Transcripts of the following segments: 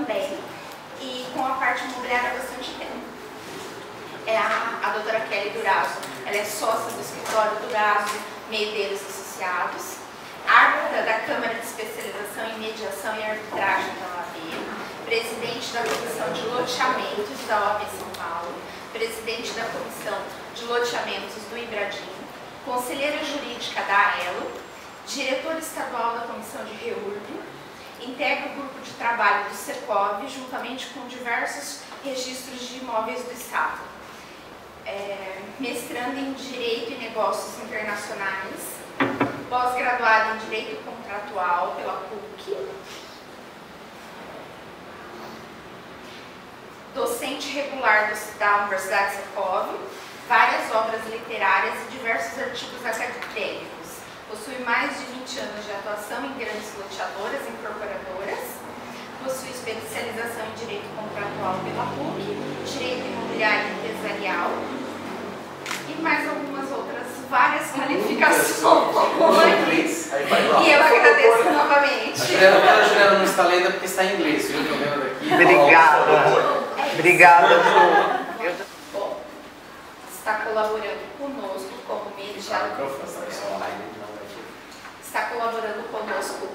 também, e com a parte imobiliária há bastante tempo. É a doutora Kelly Durazo, ela é sócia do escritório Durazo Medeiros Associados, árbitra da Câmara de Especialização em Mediação e Arbitragem da OAB, presidente da Comissão de Loteamentos da OAB São Paulo, presidente da Comissão de Loteamentos do Ibradim, conselheira jurídica da AELO, diretora estadual da Comissão de REURB, integra o grupo de trabalho do SECOV, juntamente com diversos registros de imóveis do Estado. Mestrando em Direito e Negócios Internacionais, pós-graduada em Direito Contratual pela PUC, docente regular da Universidade SECOV, várias obras literárias e diversos artigos acadêmicos. Possui mais de 20 anos de atuação em grandes loteadoras e incorporadoras, possui especialização em Direito Contratual pela PUC, Direito Imobiliário e Empresarial e mais algumas outras várias qualificações. E eu agradeço novamente. A Juliana não está lendo porque está em inglês, viu? Estou vendo daqui. Obrigada. Obrigada, Ju. Bom, está colaborando conosco como mediadora. Está colaborando conosco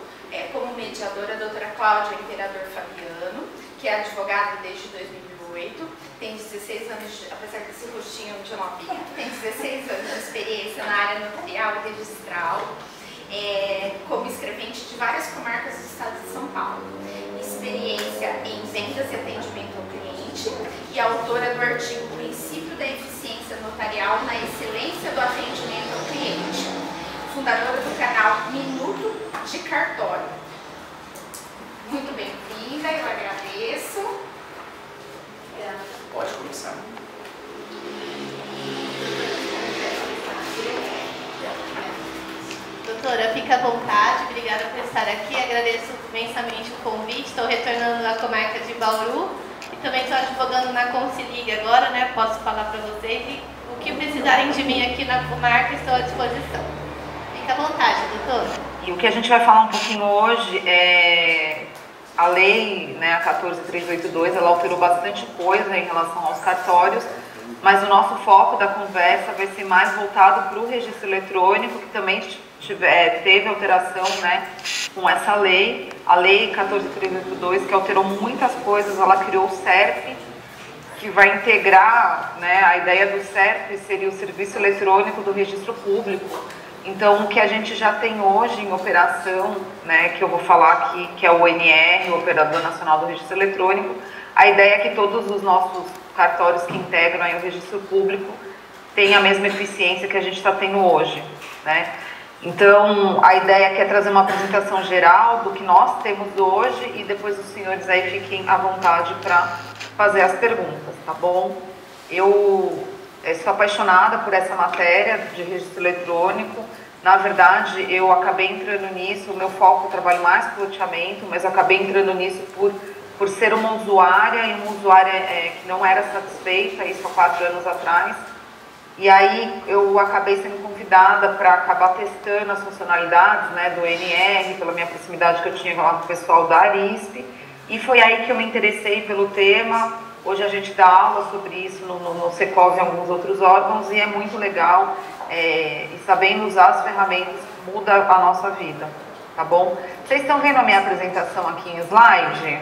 como mediadora a doutora Cláudia Imperador Fabiano, que é advogada desde 2008, tem 16 anos, apesar desse rostinho de novinha, tem 16 anos de experiência na área notarial e registral, como escrevente de várias comarcas do estado de São Paulo, experiência em vendas e atendimento ao cliente e autora do artigo Princípio da Eficiência Notarial na Excelência do Atendimento ao Cliente, fundadora do canal Minuto de Cartório. Muito bem-vinda, eu agradeço. Pode começar. Doutora, fica à vontade, obrigada por estar aqui, agradeço imensamente o convite, estou retornando à comarca de Bauru e também estou advogando na Concilig agora, né? Posso falar para vocês e o que precisarem de mim aqui na comarca estou à disposição. Fica à vontade, doutora. E o que a gente vai falar um pouquinho hoje é a lei, né, a 14382, ela alterou bastante coisa em relação aos cartórios, mas o nosso foco da conversa vai ser mais voltado para o registro eletrônico, que também teve alteração, né, com essa lei, a lei 14382, que alterou muitas coisas. Ela criou o SERP, que vai integrar, né, a ideia do SERP seria o Serviço Eletrônico do Registro Público. Então, o que a gente já tem hoje em operação, né, que eu vou falar aqui, que é o ONR, o Operador Nacional do Registro Eletrônico, a ideia é que todos os nossos cartórios que integram aí o registro público tenham a mesma eficiência que a gente está tendo hoje, né? Então, a ideia aqui é trazer uma apresentação geral do que nós temos hoje e depois os senhores aí fiquem à vontade para fazer as perguntas, tá bom? Eu sou apaixonada por essa matéria de registro eletrônico. Na verdade, eu acabei entrando nisso, o meu foco, eu trabalho mais com loteamento, mas eu acabei entrando nisso por ser uma usuária, e uma usuária que não era satisfeita, isso há 4 anos atrás. E aí eu acabei sendo convidada para acabar testando as funcionalidades, né, do NR, pela minha proximidade que eu tinha lá com o pessoal da Arisp, e foi aí que eu me interessei pelo tema. Hoje a gente dá aula sobre isso no SECOV e em alguns outros órgãos, e é muito legal, e sabendo usar as ferramentas muda a nossa vida, tá bom? Vocês estão vendo a minha apresentação aqui em slide?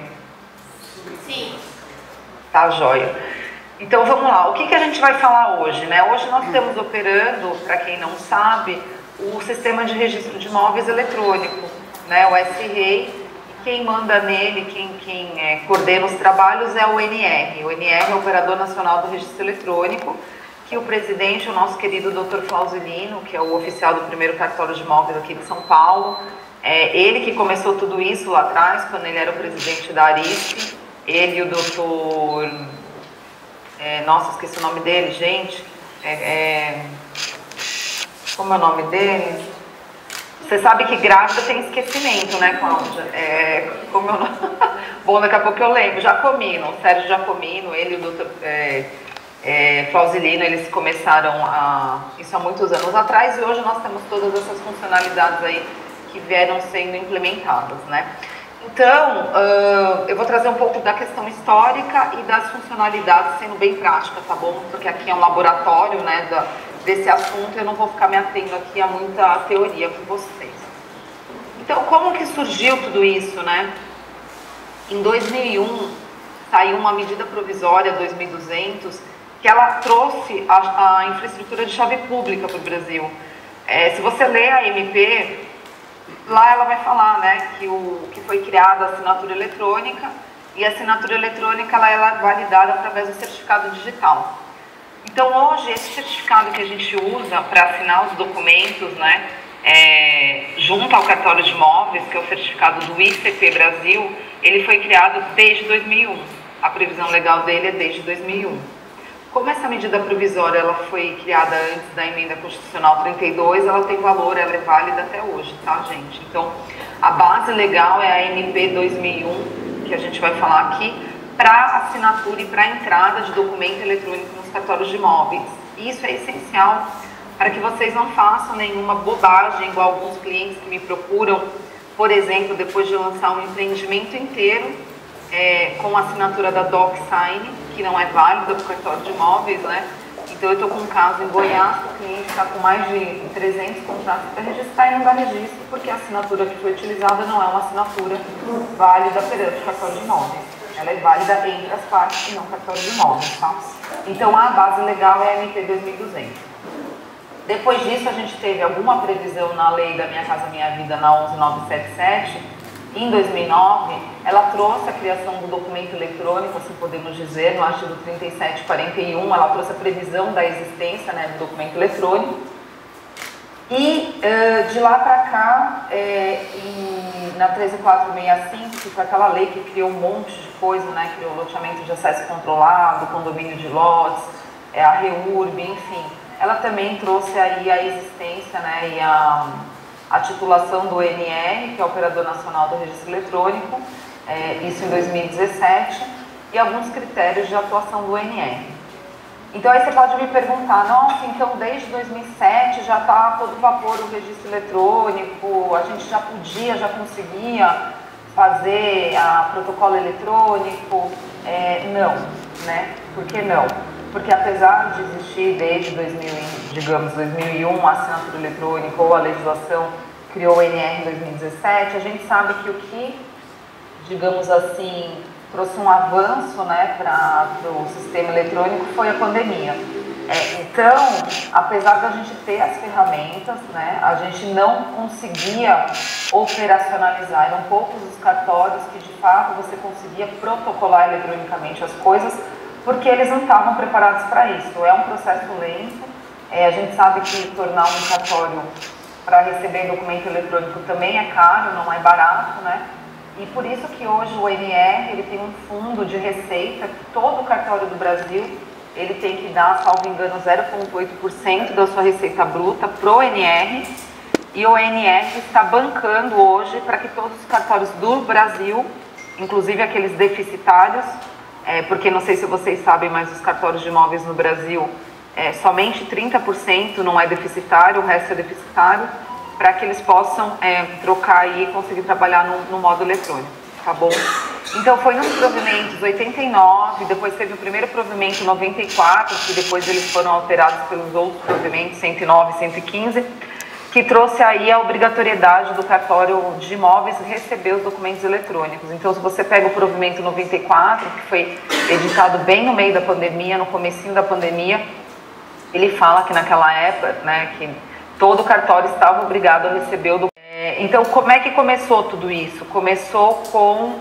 Sim. Tá, joia. Então vamos lá, o que a gente vai falar hoje, né? Hoje nós estamos operando, para quem não sabe, o Sistema de Registro de Imóveis Eletrônico, né? O SREI. Quem manda nele, quem coordena os trabalhos é o ONR. O ONR é o Operador Nacional do Registro Eletrônico, que o presidente é o nosso querido Dr. Flauzilino, que é o oficial do primeiro cartório de imóveis aqui de São Paulo. Ele que começou tudo isso lá atrás, quando ele era o presidente da Arisp. Ele e o doutor... nossa, esqueci o nome dele, gente. Como é o nome dele? Você sabe que grávida tem esquecimento, né, Cláudia? Como eu não... Bom, daqui a pouco eu lembro. Jacomino, o Sérgio Jacomino, ele e o doutor Flauzilino, eles começaram isso há muitos anos atrás, e hoje nós temos todas essas funcionalidades aí que vieram sendo implementadas, né? Então, eu vou trazer um pouco da questão histórica e das funcionalidades, sendo bem prática, tá bom? Porque aqui é um laboratório, né, desse assunto, eu não vou ficar me atendo aqui a muita teoria com vocês. Então, como que surgiu tudo isso, né? Em 2001, saiu uma medida provisória, 2200, que ela trouxe a infraestrutura de chave pública para o Brasil. Se você ler a MP, lá ela vai falar, né, que foi criada a assinatura eletrônica, e a assinatura eletrônica ela é validada através do certificado digital. Então, hoje, esse certificado que a gente usa para assinar os documentos, né, junto ao cartório de imóveis, que é o certificado do ICP Brasil, ele foi criado desde 2001. A previsão legal dele é desde 2001. Como essa medida provisória ela foi criada antes da emenda constitucional 32, ela tem valor, ela é válida até hoje, tá, gente? Então, a base legal é a MP 2001, que a gente vai falar aqui, para assinatura e para entrada de documento eletrônico nos cartórios de imóveis. Isso é essencial para que vocês não façam nenhuma bobagem, igual alguns clientes que me procuram, por exemplo, depois de lançar um empreendimento inteiro, com a assinatura da DocSign, que não é válida para o cartório de imóveis, né? Então eu estou com um caso em Goiás, o cliente está com mais de 300 contratos para registrar e não dá registro, porque a assinatura que foi utilizada não é uma assinatura válida perante o cartório de imóveis. Ela é válida entre as partes e não cartório de imóveis, tá? Então a base legal é a MP 2200. Depois disso a gente teve alguma previsão na lei da Minha Casa Minha Vida, na 11977, em 2009, ela trouxe a criação do documento eletrônico, assim podemos dizer, no artigo 3741, ela trouxe a previsão da existência, né, do documento eletrônico. E de lá para cá, na 13465, que foi aquela lei que criou um monte de coisa, né, criou o loteamento de acesso controlado, condomínio de lotes, a REURB, enfim, ela também trouxe aí a existência, né, e a titulação do ONR, que é o Operador Nacional do Registro Eletrônico, isso em 2017, e alguns critérios de atuação do ONR. Então aí você pode me perguntar, nossa, então desde 2007 já está todo vapor o registro eletrônico, a gente já podia, já conseguia fazer a protocolo eletrônico? Não, né? Por que não? Porque apesar de existir desde 2001 a assinatura eletrônica ou a legislação criou o ONR em 2017, a gente sabe que o que, digamos assim, trouxe um avanço, né, para o sistema eletrônico foi a pandemia. Então, apesar da gente ter as ferramentas, né, a gente não conseguia operacionalizar. Eram poucos os cartórios que de fato você conseguia protocolar eletronicamente as coisas, porque eles não estavam preparados para isso. É um processo lento, a gente sabe que tornar um cartório para receber documento eletrônico também é caro, não é barato, né? E por isso que hoje o ONR ele tem um fundo de receita que todo cartório do Brasil ele tem que dar, salvo engano, 0,8% da sua receita bruta para o ONR, e o ONR está bancando hoje para que todos os cartórios do Brasil, inclusive aqueles deficitários, porque não sei se vocês sabem, mas os cartórios de imóveis no Brasil, somente 30% não é deficitário, o resto é deficitário, para que eles possam trocar e conseguir trabalhar no modo eletrônico, tá bom? Então foi nos provimentos 89, depois teve o primeiro provimento 94, que depois eles foram alterados pelos outros provimentos 109 e 115, que trouxe aí a obrigatoriedade do cartório de imóveis receber os documentos eletrônicos. Então, se você pega o provimento 94, que foi editado bem no meio da pandemia, no comecinho da pandemia, ele fala que naquela época, né, que todo cartório estava obrigado a receber o documento. Então, como é que começou tudo isso? Começou com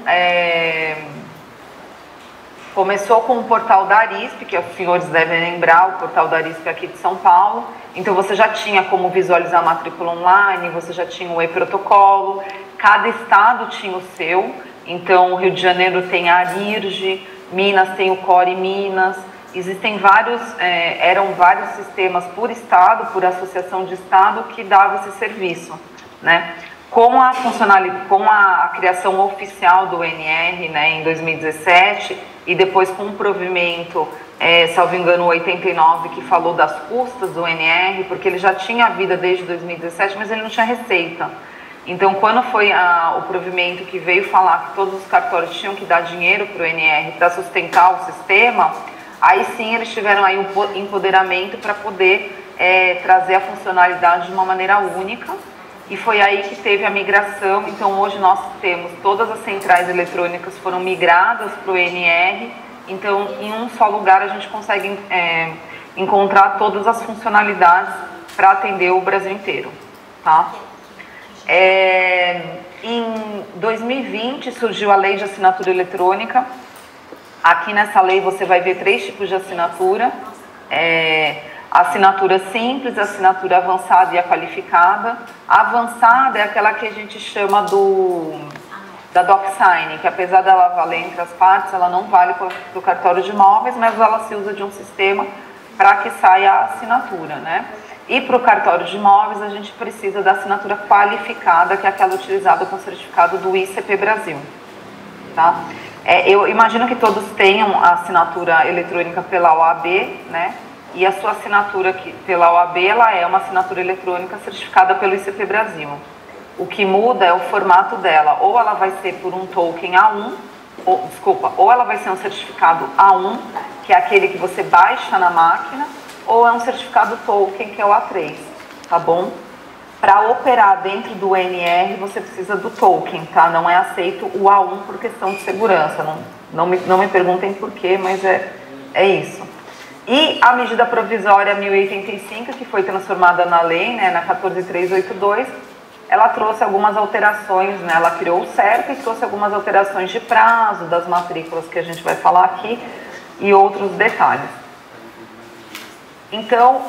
o portal da Arisp, que os senhores devem lembrar, o portal da Arisp aqui de São Paulo. Então você já tinha como visualizar a matrícula online, você já tinha o e-protocolo, cada estado tinha o seu. Então o Rio de Janeiro tem a ARIRJ, Minas tem o Core Minas, existem vários, eram vários sistemas por estado, por associação de estado que dava esse serviço, né? Com a criação oficial do ONR, né, em 2017, e depois com o provimento, salvo engano, 89, que falou das custas do ONR, porque ele já tinha vida desde 2017, mas ele não tinha receita. Então, quando foi o provimento que veio falar que todos os cartórios tinham que dar dinheiro para o NR para sustentar o sistema, aí sim eles tiveram aí um empoderamento para poder trazer a funcionalidade de uma maneira única, e foi aí que teve a migração. Então, hoje nós temos todas as centrais eletrônicas foram migradas para o NR, então em um só lugar a gente consegue encontrar todas as funcionalidades para atender o Brasil inteiro, tá? Em 2020 surgiu a Lei de Assinatura Eletrônica. Aqui nessa lei você vai ver 3 tipos de assinatura: a assinatura simples, a assinatura avançada e a qualificada. A avançada é aquela que a gente chama da DocSign, que apesar dela valer entre as partes, ela não vale para o cartório de imóveis, mas ela se usa de um sistema para que saia a assinatura, né? E para o cartório de imóveis a gente precisa da assinatura qualificada, que é aquela utilizada com o certificado do ICP Brasil, tá? Eu imagino que todos tenham a assinatura eletrônica pela OAB, né? E a sua assinatura pela OAB, ela é uma assinatura eletrônica certificada pelo ICP Brasil. O que muda é o formato dela, ou ela vai ser por um token A1, ou ela vai ser um certificado A1, que é aquele que você baixa na máquina, ou é um certificado token, que é o A3, tá bom? Para operar dentro do NR, você precisa do token, tá? Não é aceito o A1 por questão de segurança. Não me perguntem por quê, mas é isso. E a medida provisória 1085, que foi transformada na lei, né, na 14382, ela trouxe algumas alterações, né? Ela criou o CERP e trouxe algumas alterações de prazo das matrículas, que a gente vai falar aqui, e outros detalhes. Então,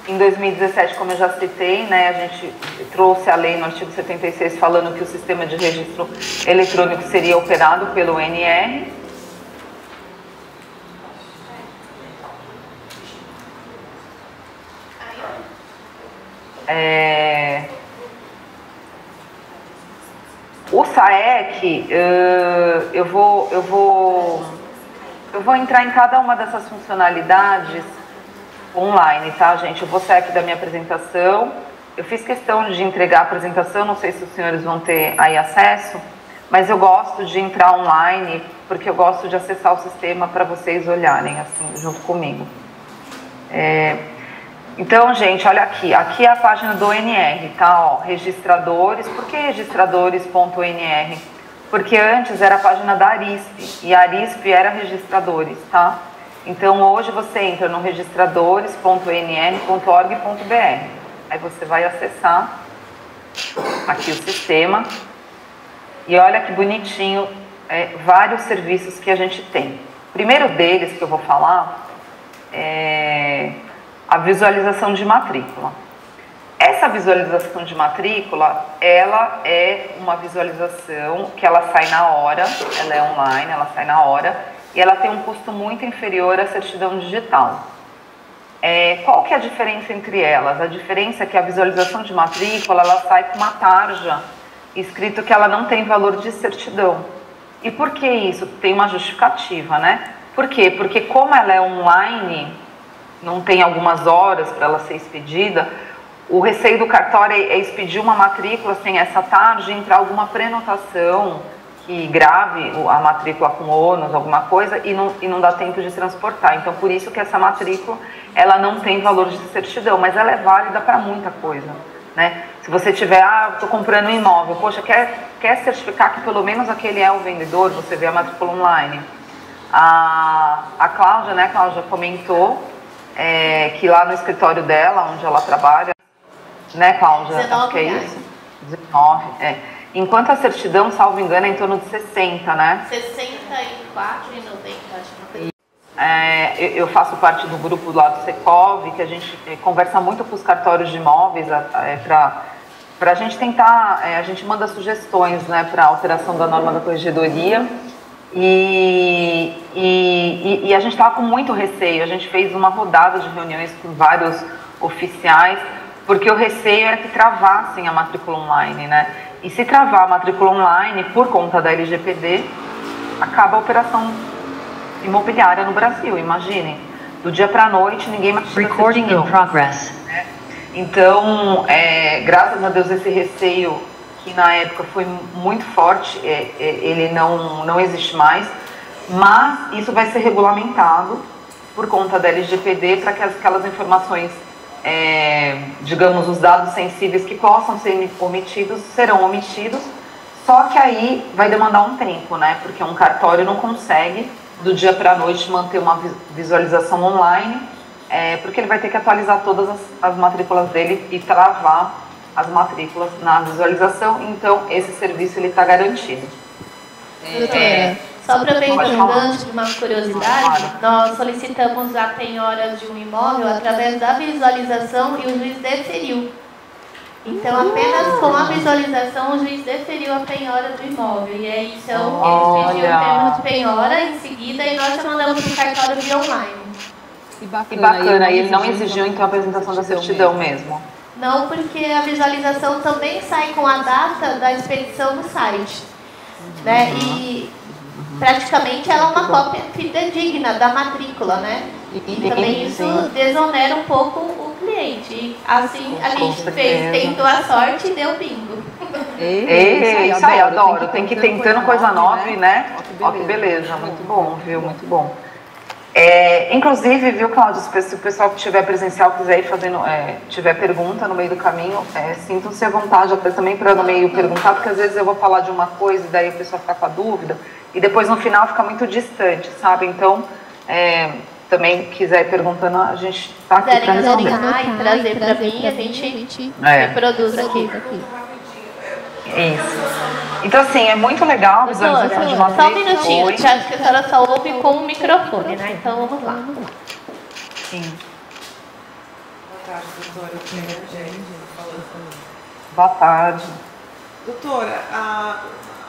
em 2017, como eu já citei, né, a gente trouxe a lei no artigo 76 falando que o sistema de registro eletrônico seria operado pelo NR. O SAEC, eu vou entrar em cada uma dessas funcionalidades online, tá, gente? Eu vou sair aqui da minha apresentação. Eu fiz questão de entregar a apresentação, não sei se os senhores vão ter aí acesso, mas eu gosto de entrar online, porque eu gosto de acessar o sistema para vocês olharem, assim, junto comigo. Então, gente, olha aqui. Aqui é a página do NR, tá? Ó, registradores. Por que registradores.nr? Porque antes era a página da ARISP, e a ARISP era registradores, tá? Então, hoje você entra no registradores.nr.org.br. Aí você vai acessar aqui o sistema. E olha que bonitinho, vários serviços que a gente tem. O primeiro deles que eu vou falar é a visualização de matrícula. Essa visualização de matrícula, ela é uma visualização que ela sai na hora, ela é online, ela sai na hora, e ela tem um custo muito inferior à certidão digital. Qual que é a diferença entre elas? A diferença é que a visualização de matrícula, ela sai com uma tarja, escrito que ela não tem valor de certidão. E por que isso? Tem uma justificativa, né? Por quê? Porque como ela é online, não tem algumas horas para ela ser expedida, o receio do cartório é expedir uma matrícula sem essa tarja e entrar alguma prenotação que grave a matrícula com ônus, alguma coisa, e não dá tempo de transportar. Então, por isso que essa matrícula, ela não tem valor de certidão, mas ela é válida para muita coisa, né? Se você tiver, estou comprando um imóvel, poxa, quer certificar que pelo menos aquele é o vendedor, você vê a matrícula online. A Cláudia, né, Cláudia comentou que lá no escritório dela, onde ela trabalha, né, Cláudia? 19 acho que é isso? 19, Enquanto a certidão, salvo engano, é em torno de 60, né? 64,90, acho que eu faço parte do grupo lá do Secov, que a gente conversa muito com os cartórios de imóveis para a gente tentar, a gente manda sugestões, né, para alteração da norma da corregedoria. E a gente estava com muito receio. A gente fez uma rodada de reuniões com vários oficiais, porque o receio era que travassem a matrícula online, né? E se travar a matrícula online por conta da LGPD, acaba a operação imobiliária no Brasil. Imaginem, do dia para a noite ninguém mais precisa ter dinheiro, né? Então, graças a Deus, esse receio, que na época foi muito forte, ele não existe mais, mas isso vai ser regulamentado por conta da LGPD para que aquelas informações, digamos, os dados sensíveis que possam ser omitidos, serão omitidos, só que aí vai demandar um tempo, né? Porque um cartório não consegue, do dia para a noite, manter uma visualização online, porque ele vai ter que atualizar todas as matrículas dele e travar as matrículas na visualização, então esse serviço está garantido. Doutora, só aproveitando um gancho de uma curiosidade, nós solicitamos a penhora de um imóvel através da visualização e o juiz deferiu. Então, apenas com a visualização, o juiz deferiu a penhora do imóvel. E aí, então, eles pediram o termo de penhora em seguida e nós já mandamos para o cartório via online. Que bacana, e ele não exigiu, então, a apresentação da certidão mesmo? Não, porque a visualização também sai com a data da expedição no site. Né? E praticamente ela é uma cópia fidedigna da matrícula, né? E também isso desonera um pouco o cliente. E assim a gente tentou a sorte e deu bingo. Isso aí, adoro. Tem que ir tentando coisa nova, né? Ó, que beleza, muito bom, viu? Muito bom. Inclusive, viu, Cláudio, se o pessoal que estiver presencial quiser ir fazendo, tiver pergunta no meio do caminho, sintam-se à vontade até também para no meio perguntar, porque às vezes eu vou falar de uma coisa e daí a pessoa fica com a dúvida, e depois no final fica muito distante, sabe? Então, também quiser ir perguntando, a gente está aqui para responder. E trazer para mim, a gente reproduz aqui. Isso. Então, assim, é muito legal a visualização de matrícula. Só um minutinho, acho que a senhora só ouve com o microfone, né? Então, vamos lá. Sim. Boa tarde, doutora. Boa tarde. Doutora, a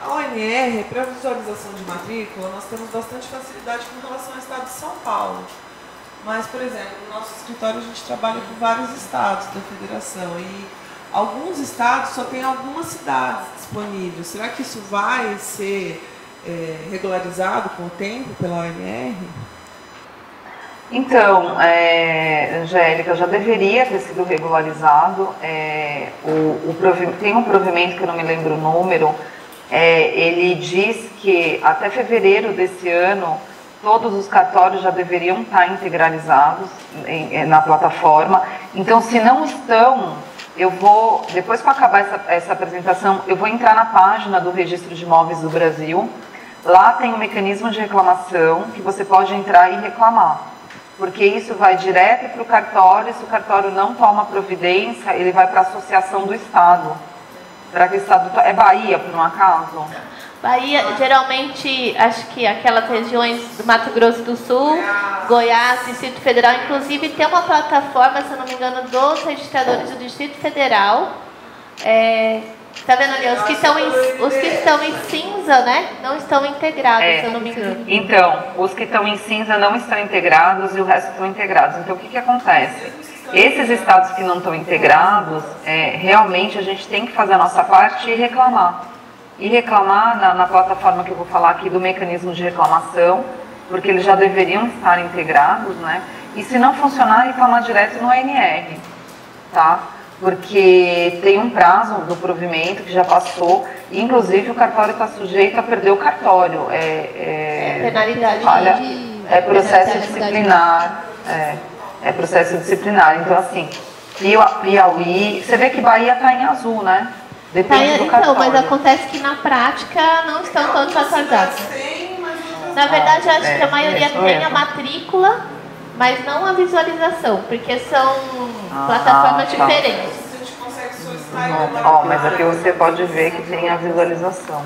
ONR, para a visualização de matrícula, nós temos bastante facilidade com relação ao estado de São Paulo. Mas, por exemplo, no nosso escritório a gente trabalha com vários estados da federação e alguns estados só tem algumas cidades disponíveis. Será que isso vai ser regularizado com o tempo pela ONR? Então, Angélica, já deveria ter sido regularizado. Tem um provimento que eu não me lembro o número, ele diz que até fevereiro desse ano todos os cartórios já deveriam estar integralizados na plataforma. Então, se não estão, eu vou, depois que eu acabar essa apresentação, eu vou entrar na página do Registro de Imóveis do Brasil. Lá tem um mecanismo de reclamação que você pode entrar e reclamar, porque isso vai direto para o cartório. Se o cartório não toma providência, ele vai para a Associação do Estado. Será que o Estado é Bahia, por um acaso? Bahia, geralmente, acho que aquelas regiões do Mato Grosso do Sul, Goiás, Distrito Federal, inclusive tem uma plataforma, se eu não me engano, dos registradores do Distrito Federal. Tá vendo ali? Os que estão em cinza, né? Não estão integrados, se eu não me engano. Então, os que estão em cinza não estão integrados e o resto estão integrados. Então, o que acontece? Esses estados que não estão integrados, realmente a gente tem que fazer a nossa parte e reclamar. E reclamar na plataforma que eu vou falar aqui do mecanismo de reclamação, porque eles já deveriam estar integrados, né? E se não funcionar, reclamar direto no ANR, tá? Porque tem um prazo do provimento que já passou, e inclusive o cartório está sujeito a perder o cartório. Penalidade. Processo disciplinar. Processo disciplinar. Então, assim, Piauí, você vê que Bahia está em azul, né? Depende do cartório. Então, mas acontece que na prática não estão todos atualizados. Na verdade, eu acho que a maioria tem a matrícula, mas não a visualização, porque são plataformas diferentes. Mas aqui você pode ver que tem a visualização.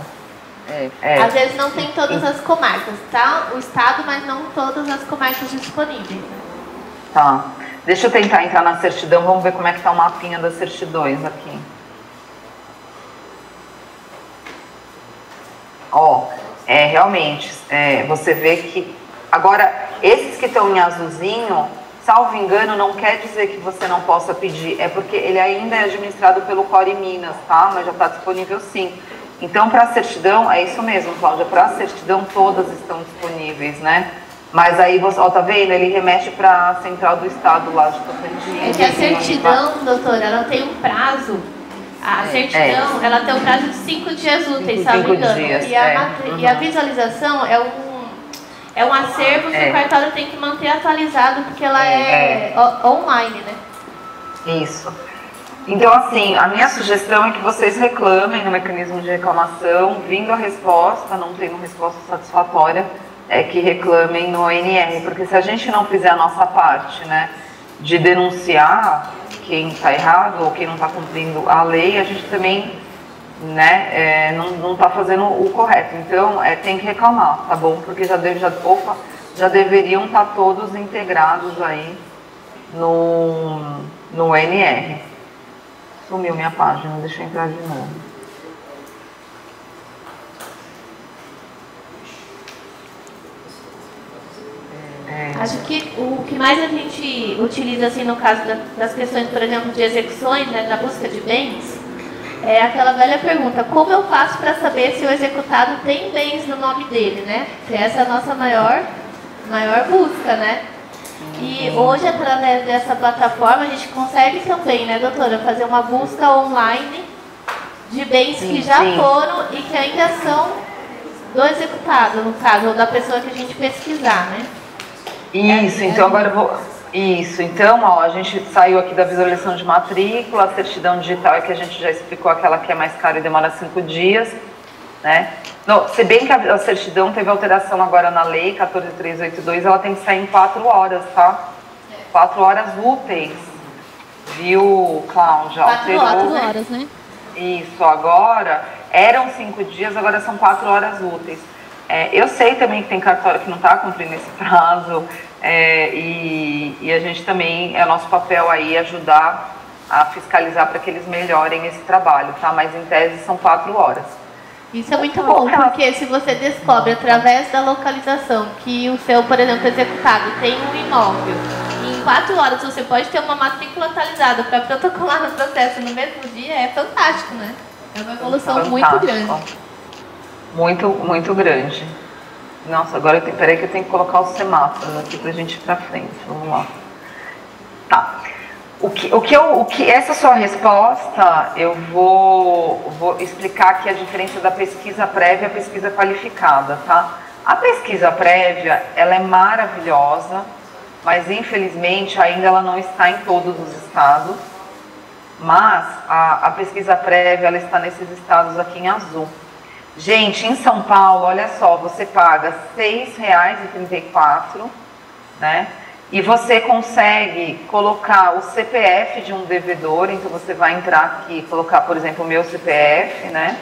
Às vezes não tem todas as comarcas, tá? O estado, mas não todas as comarcas disponíveis. Tá. Deixa eu tentar entrar na certidão, vamos ver como é que tá o mapinha das certidões aqui. Realmente, você vê que... Agora, esses que estão em azulzinho, salvo engano, não quer dizer que você não possa pedir, é porque ele ainda é administrado pelo Core Minas, tá? Mas já está disponível sim. Então, para a certidão, é isso mesmo, Cláudia, para a certidão todas estão disponíveis, né? Mas aí, você, ó, tá vendo? Ele remete para a central do estado lá de Tocantins. É que a certidão, doutora, ela tem um prazo. A certidão, ela tem um prazo de 5 dias úteis, se não me engano. Dias, e a visualização é um acervo que o cartório tem que manter atualizado, porque ela é online, né? Isso. Então, assim, a minha sugestão é que vocês reclamem no mecanismo de reclamação, vindo a resposta, não tendo resposta satisfatória, que reclamem no ONR, porque se a gente não fizer a nossa parte, né, de denunciar quem está errado ou quem não está cumprindo a lei, a gente também, né, não está fazendo o correto. Então, tem que reclamar, tá bom? Porque já deveriam estar todos integrados aí no ONR. Sumiu minha página, deixa eu entrar de novo. Acho que o que mais a gente utiliza, assim, no caso das questões, por exemplo, de execuções, né, da busca de bens, é aquela velha pergunta: como eu faço para saber se o executado tem bens no nome dele, né? Que essa é a nossa maior busca, né? E hoje, através dessa plataforma, a gente consegue também, né, doutora, fazer uma busca online de bens que já foram e que ainda são do executado, no caso, ou da pessoa que a gente pesquisar, né? Isso, então agora eu vou... Isso, então, ó, a gente saiu aqui da visualização de matrícula, a certidão digital é que a gente já explicou, aquela que é mais cara e demora 5 dias, né? Não, se bem que a certidão teve alteração agora na lei 14.382, ela tem que sair em 4 horas, tá? 4 horas úteis, viu, Cláudia? 4 horas, né? Isso, agora, eram 5 dias, agora são 4 horas úteis. Eu sei também que tem cartório que não está cumprindo esse prazo, e a gente também, é nosso papel aí ajudar a fiscalizar para que eles melhorem esse trabalho, tá? Mas em tese são 4 horas. Isso é muito bom, porque se você descobre através da localização que o seu, por exemplo, executado tem um imóvel, e em 4 horas você pode ter uma matrícula atualizada para protocolar no processo no mesmo dia, é fantástico, né? É uma evolução muito grande. Muito, muito grande. Nossa, agora peraí que eu tenho que colocar os semáforos aqui pra gente ir pra frente. Vamos lá. Tá. Essa sua resposta, eu vou explicar aqui a diferença da pesquisa prévia e a pesquisa qualificada, tá? A pesquisa prévia, ela é maravilhosa, mas infelizmente ainda ela não está em todos os estados. Mas a pesquisa prévia, ela está nesses estados aqui em azul. Gente, em São Paulo, olha só, você paga R$ 6,34, né? E você consegue colocar o CPF de um devedor, então você vai entrar aqui e colocar, por exemplo, o meu CPF, né?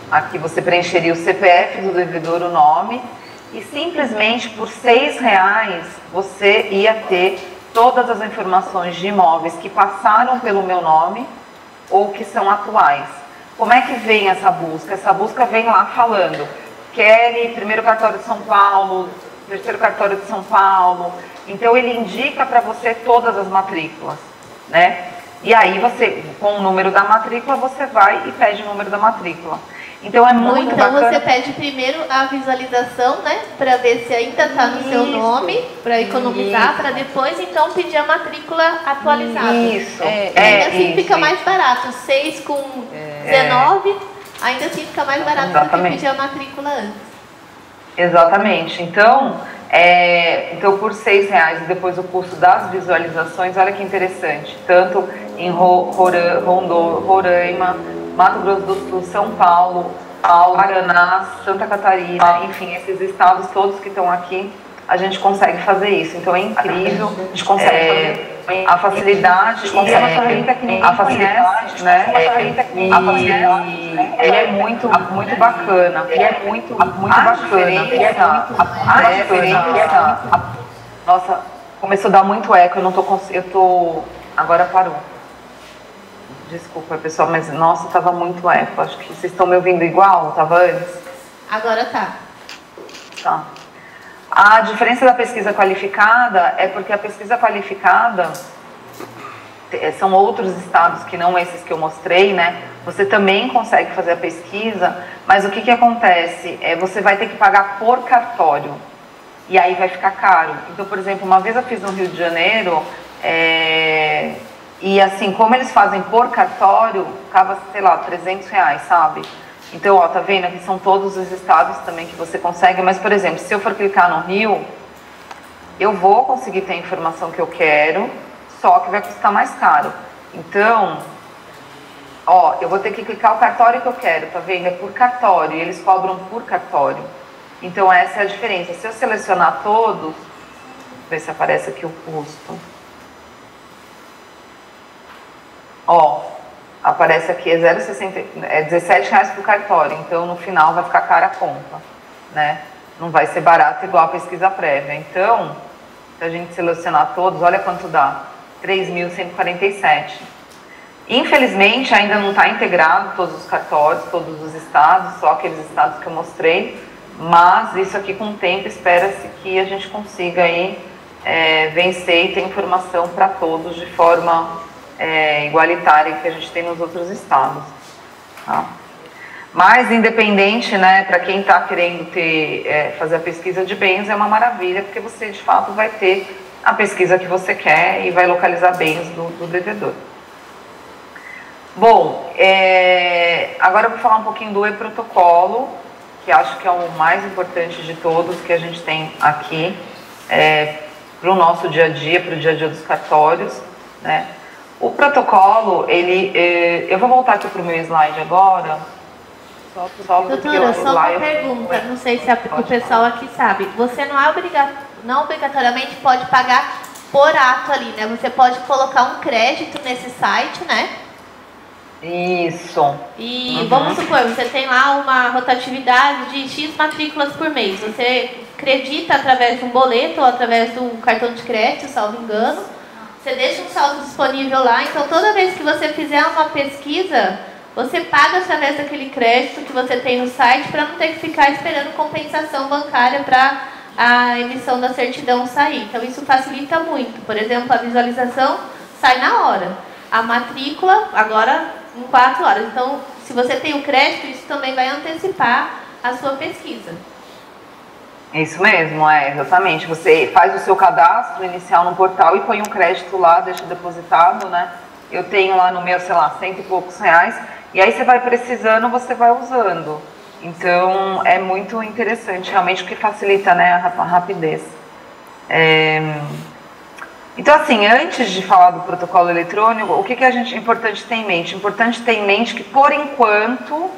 Aqui você preencheria o CPF do devedor, o nome, e simplesmente por R$ 6 você ia ter todas as informações de imóveis que passaram pelo meu nome ou que são atuais. Como é que vem essa busca? Essa busca vem lá falando: Kelly, primeiro cartório de São Paulo, terceiro cartório de São Paulo. Então ele indica para você todas as matrículas, né? E aí você, com o número da matrícula, você vai e pede o número da matrícula. Então é muito bacana. Então você pede primeiro a visualização, né, para ver se ainda está no seu nome, para economizar, para depois então pedir a matrícula atualizada. Isso. Ainda assim fica mais barato, 6 com 19, ainda assim fica mais barato do que pedir a matrícula antes. Exatamente. Então por R$ 6 e depois o custo das visualizações, olha que interessante. Tanto em Roraima, Mato Grosso do Sul, São Paulo, Paraná, Santa Catarina, enfim, esses estados todos que estão aqui, a gente consegue fazer isso. Então é incrível, a gente consegue fazer a facilidade, a facilidade, né? Ele é muito bacana, ele é muito bacana. Nossa, começou a dar muito eco, agora parou. Desculpa, pessoal, mas nossa, tava muito eco. Acho que vocês estão me ouvindo igual, tava antes? Agora tá. Tá. A diferença da pesquisa qualificada é porque a pesquisa qualificada são outros estados que não esses que eu mostrei, né? você também consegue fazer a pesquisa, mas o que que acontece? Você vai ter que pagar por cartório, e aí vai ficar caro. Então, por exemplo, uma vez eu fiz no Rio de Janeiro, e assim, como eles fazem por cartório, ficava, sei lá, R$300, sabe? Então, ó, tá vendo? Aqui são todos os estados também que você consegue, mas, por exemplo, se eu for clicar no Rio, eu vou conseguir ter a informação que eu quero, só que vai custar mais caro. Então, ó, eu vou ter que clicar o cartório que eu quero, tá vendo? É por cartório, e eles cobram por cartório. Então, essa é a diferença. Se eu selecionar todos, ver se aparece aqui o custo. Ó, aparece aqui, é R$17 por cartório, então no final vai ficar cara a conta, né? Não vai ser barato igual a pesquisa prévia. Então, se a gente selecionar todos, olha quanto dá, 3.147. Infelizmente, ainda não está integrado todos os cartórios, todos os estados, só aqueles estados que eu mostrei, mas isso aqui com o tempo espera-se que a gente consiga aí vencer e ter informação para todos de forma igualitária que a gente tem nos outros estados. Tá? Mas, independente, né, para quem está querendo fazer a pesquisa de bens, é uma maravilha, porque você, de fato, vai ter a pesquisa que você quer e vai localizar bens do devedor. Bom, agora eu vou falar um pouquinho do e-protocolo, que acho que é o mais importante de todos que a gente tem aqui para o nosso dia a dia, para o dia a dia dos cartórios, né? O protocolo, eu vou voltar aqui para o meu slide agora. Doutora, só uma pergunta, não sei se o pessoal aqui sabe. Você não obrigatoriamente pode pagar por ato ali, né? Você pode colocar um crédito nesse site, né? Isso. E vamos supor, você tem lá uma rotatividade de X matrículas por mês. Você acredita através de um boleto ou através de um cartão de crédito, salvo engano. Você deixa um saldo disponível lá, então toda vez que você fizer uma pesquisa, você paga através daquele crédito que você tem no site para não ter que ficar esperando compensação bancária para a emissão da certidão sair. Então isso facilita muito. Por exemplo, a visualização sai na hora. A matrícula, agora em 4 horas. Então, se você tem o crédito, isso também vai antecipar a sua pesquisa. Isso mesmo, exatamente. Você faz o seu cadastro inicial no portal e põe um crédito lá, deixa depositado, né? Eu tenho lá no meu, sei lá, R$100 e poucos, e aí você vai precisando, você vai usando. Então, é muito interessante, realmente, porque facilita, né, a rapidez. Então, assim, antes de falar do protocolo eletrônico, o que é importante ter em mente? Importante ter em mente que, por enquanto,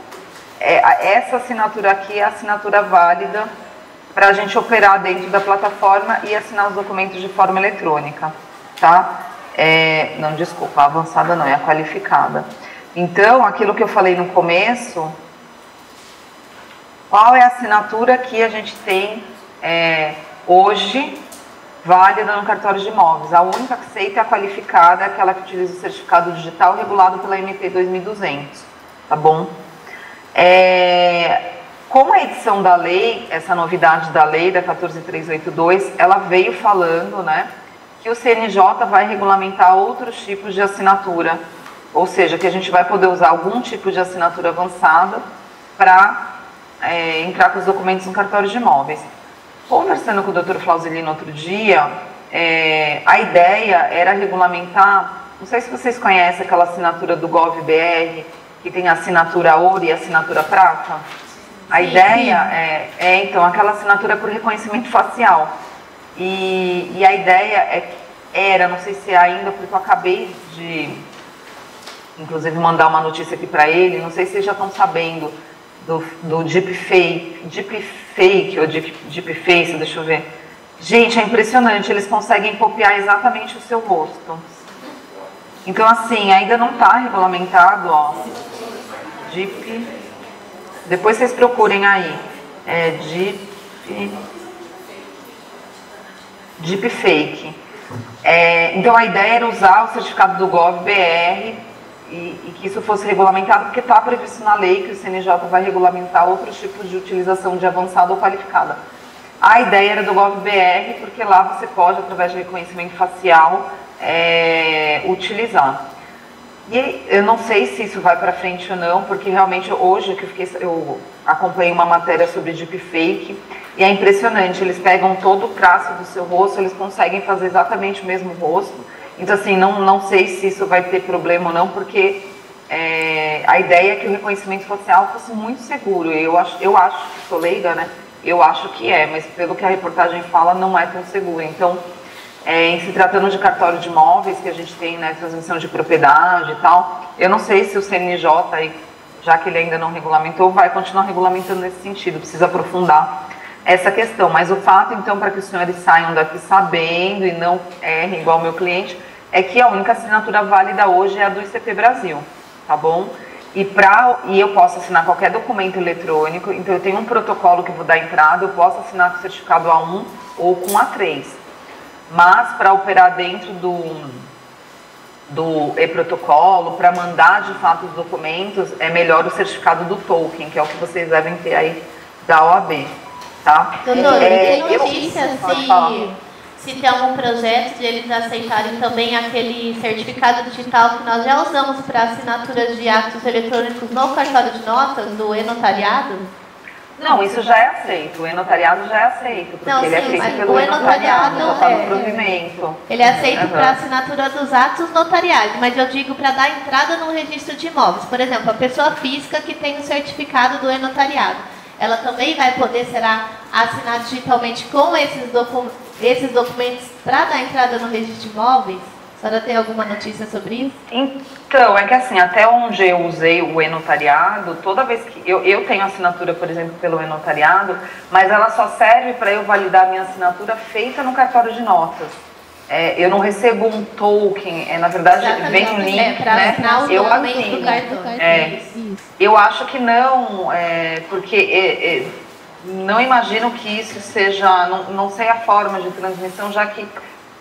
essa assinatura aqui é a assinatura válida para a gente operar dentro da plataforma e assinar os documentos de forma eletrônica, tá? Não, desculpa, a avançada não, é a qualificada. Então, aquilo que eu falei no começo, qual é a assinatura que a gente tem hoje válida no cartório de imóveis? A única que aceita é a qualificada, aquela que utiliza o certificado digital regulado pela MP 2200, tá bom? Com a edição da lei, essa novidade da lei, da 14382, ela veio falando, né, que o CNJ vai regulamentar outros tipos de assinatura, ou seja, que a gente vai poder usar algum tipo de assinatura avançada para entrar com os documentos no cartório de imóveis. Conversando com o Dr. Flausilino outro dia, a ideia era regulamentar, não sei se vocês conhecem aquela assinatura do GovBR, que tem a assinatura ouro e a assinatura prata. A ideia então, aquela assinatura por reconhecimento facial. E a ideia era, não sei se é ainda, porque eu acabei de, inclusive, mandar uma notícia aqui para ele, não sei se vocês já estão sabendo do deepfake ou deepface, deixa eu ver. Gente, é impressionante, eles conseguem copiar exatamente o seu rosto. Então, assim, ainda não está regulamentado, ó, depois vocês procurem aí, deepfake. Então a ideia era usar o certificado do GovBR e que isso fosse regulamentado, porque está previsto na lei que o CNJ vai regulamentar outros tipos de utilização de avançada ou qualificada. A ideia era do GovBR, porque lá você pode, através de reconhecimento facial, utilizar. E eu não sei se isso vai para frente ou não, porque realmente hoje eu acompanhei uma matéria sobre deepfake e é impressionante, eles pegam todo o traço do seu rosto, eles conseguem fazer exatamente o mesmo rosto. Então assim, não sei se isso vai ter problema ou não, porque a ideia é que o reconhecimento facial fosse muito seguro. Eu acho, sou leiga, né? Eu acho que mas pelo que a reportagem fala, não é tão seguro. Então, em se tratando de cartório de imóveis, que a gente tem, né, transmissão de propriedade e tal, eu não sei se o CNJ, aí, já que ele ainda não regulamentou, vai continuar regulamentando nesse sentido, precisa aprofundar essa questão. Mas o fato, então, para que os senhores saiam daqui sabendo e não errem igual o meu cliente, é que a única assinatura válida hoje é a do ICP Brasil, tá bom? E eu posso assinar qualquer documento eletrônico, então eu tenho um protocolo que eu vou dar entrada, eu posso assinar com o certificado A1 ou com A3. Mas para operar dentro do e-protocolo, para mandar de fato os documentos, é melhor o certificado do token, que é o que vocês devem ter aí da OAB, tá? Doutora, tem notícia se tem algum projeto de eles aceitarem também aquele certificado digital que nós já usamos para assinaturas de atos eletrônicos no cartório de notas, do e-notariado? Não, isso já é aceito. O e-notariado já é aceito, porque não, ele é feito pelo e-notariado, já está no provimento. Ele é aceito para assinatura dos atos notariais, mas eu digo para dar entrada no registro de imóveis. Por exemplo, a pessoa física que tem o certificado do e-notariado, ela também vai poder, assinar digitalmente com esses documentos para dar entrada no registro de imóveis? A senhora tem alguma notícia sobre isso? Então, é que assim, até onde eu usei o e-notariado, toda vez que eu tenho assinatura, por exemplo, pelo e-notariado, mas ela só serve para eu validar minha assinatura feita no cartório de notas. Eu não recebo um token, na verdade vem um link, né? Eu assino. Eu acho que não, porque não imagino que isso seja, não sei a forma de transmissão, já que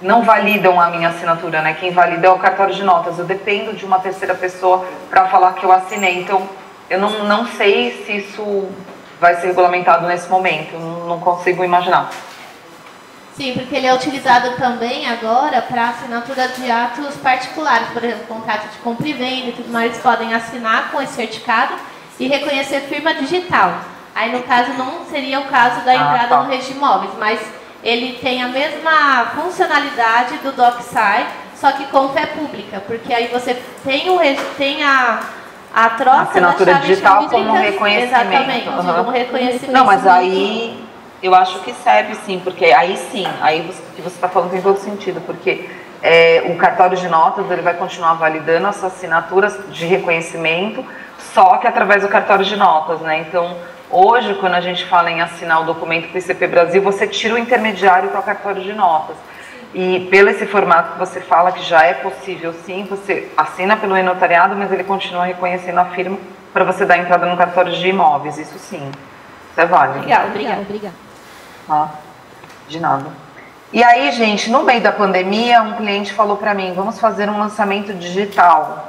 não validam a minha assinatura, né? Quem valida é o cartório de notas. Eu dependo de uma terceira pessoa para falar que eu assinei. Então, eu não sei se isso vai ser regulamentado nesse momento. Não consigo imaginar. Sim, porque ele é utilizado também agora para assinatura de atos particulares. Por exemplo, contrato de compra e venda e tudo mais. Eles podem assinar com esse certificado e reconhecer firma digital. Aí, no caso, não seria o caso da entrada no registro de imóveis, mas ele tem a mesma funcionalidade do DocSign, só que com fé pública, porque aí você tem a troca assinatura da chave digital como reconhecimento. Exatamente, como reconhecimento. Não, mas aí eu acho que serve sim, porque aí sim, aí o que você está falando tem todo sentido, porque o cartório de notas ele vai continuar validando as assinaturas de reconhecimento, só que através do cartório de notas, né? Então, hoje, quando a gente fala em assinar o documento para o ICP Brasil, você tira o intermediário para o cartório de notas. E pelo esse formato que você fala, que já é possível sim, você assina pelo e-notariado, mas ele continua reconhecendo a firma para você dar entrada no cartório de imóveis. Isso sim, isso é válido. Obrigada. De nada. E aí, gente, no meio da pandemia, um cliente falou para mim, vamos fazer um lançamento digital.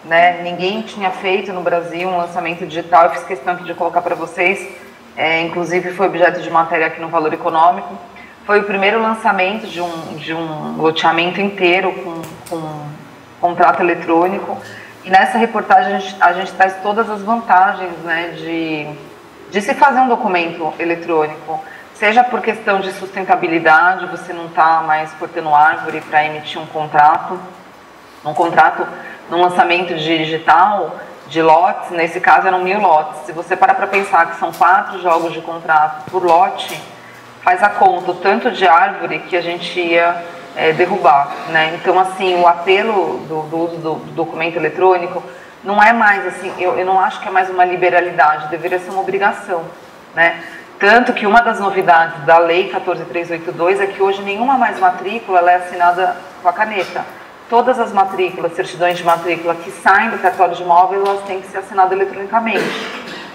Né? Ninguém tinha feito no Brasil um lançamento digital, eu fiz questão aqui de colocar para vocês, inclusive foi objeto de matéria aqui no Valor Econômico. Foi o primeiro lançamento de um loteamento inteiro com contrato eletrônico, e nessa reportagem a gente traz todas as vantagens, né, de se fazer um documento eletrônico, seja por questão de sustentabilidade, você não está mais cortando árvore para emitir um contrato num lançamento digital de lotes, nesse caso eram 1000 lotes. Se você parar para pensar que são 4 jogos de contrato por lote, faz a conta o tanto de árvore que a gente ia derrubar, né? Então, assim, o apelo do uso do documento eletrônico não é mais assim, eu não acho que é mais uma liberalidade, deveria ser uma obrigação, né? Tanto que uma das novidades da Lei 14.382 é que hoje nenhuma mais matrícula ela é assinada com a caneta. Todas as matrículas, certidões de matrícula que saem do cartório de imóveis, elas têm que ser assinadas eletronicamente.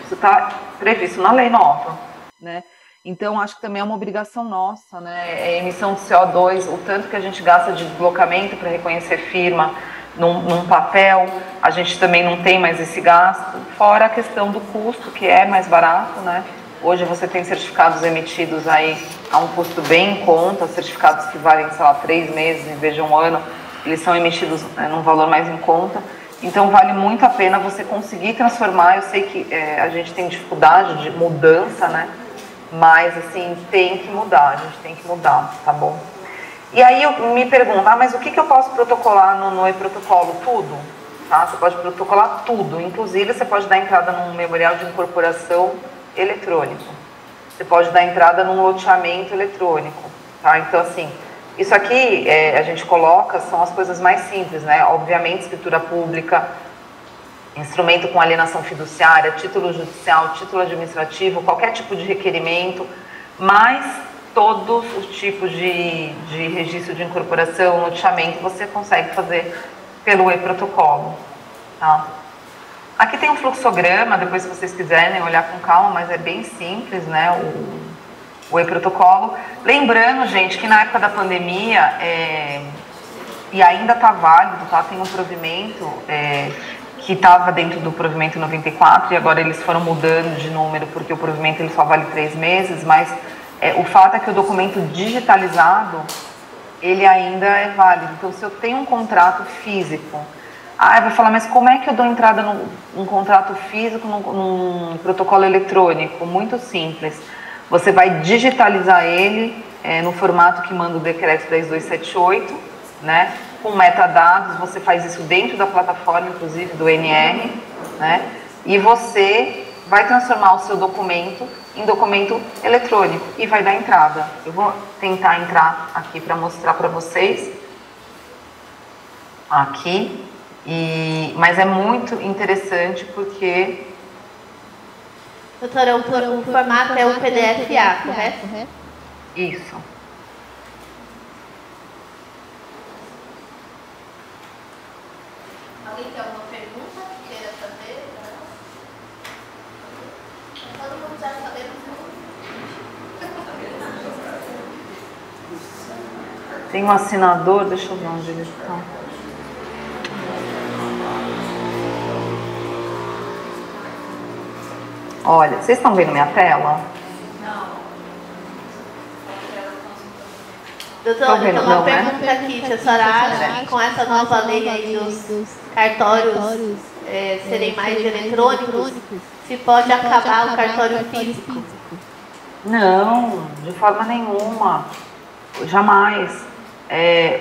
Isso está previsto na lei nova, né? Então, acho que também é uma obrigação nossa, né? Emissão de CO2, o tanto que a gente gasta de deslocamento para reconhecer firma num papel, a gente também não tem mais esse gasto, fora a questão do custo, que é mais barato, né? Hoje você tem certificados emitidos aí a um custo bem em conta, certificados que valem, sei lá, 3 meses em vez de 1 ano, eles são emitidos num valor mais em conta. Então vale muito a pena você conseguir transformar. Eu sei que a gente tem dificuldade de mudança, né? Mas assim, tem que mudar, a gente tem que mudar, tá bom? E aí eu me pergunto, mas o que eu posso protocolar no e-protocolo? Tudo, tá? Você pode protocolar tudo, inclusive você pode dar entrada num memorial de incorporação eletrônico. Você pode dar entrada num loteamento eletrônico, tá? Então assim, isso aqui a gente coloca, são as coisas mais simples, né? Obviamente, escritura pública, instrumento com alienação fiduciária, título judicial, título administrativo, qualquer tipo de requerimento, mas todos os tipos de registro de incorporação, loteamento, você consegue fazer pelo e-protocolo, tá? Aqui tem um fluxograma, depois se vocês quiserem olhar com calma, mas é bem simples, né, o e-protocolo. Lembrando, gente, que na época da pandemia, e ainda está válido, tá? Tem um provimento que estava dentro do provimento 94 e agora eles foram mudando de número porque o provimento ele só vale 3 meses, mas o fato é que o documento digitalizado, ele ainda é válido. Então, se eu tenho um contrato físico, eu vou falar, mas como é que eu dou entrada num contrato físico, num protocolo eletrônico? Muito simples. Você vai digitalizar ele no formato que manda o decreto 10278, né? Com metadados, você faz isso dentro da plataforma, inclusive do NR, né? E você vai transformar o seu documento em documento eletrônico e vai dar entrada. Eu vou tentar entrar aqui para mostrar para vocês. Aqui. Mas é muito interessante porque... Doutora, o formato é um PDF-A, correto? Isso. Alguém tem alguma pergunta que queira fazer? Todo mundo já sabemos. Tem um assinador, deixa eu ver onde eles estão. Olha, vocês estão vendo minha tela? Doutora, tem uma pergunta aqui, se a senhora acha que com essa nova lei aí dos cartórios serem mais eletrônicos, se pode acabar o cartório físico? Não, de forma nenhuma, jamais.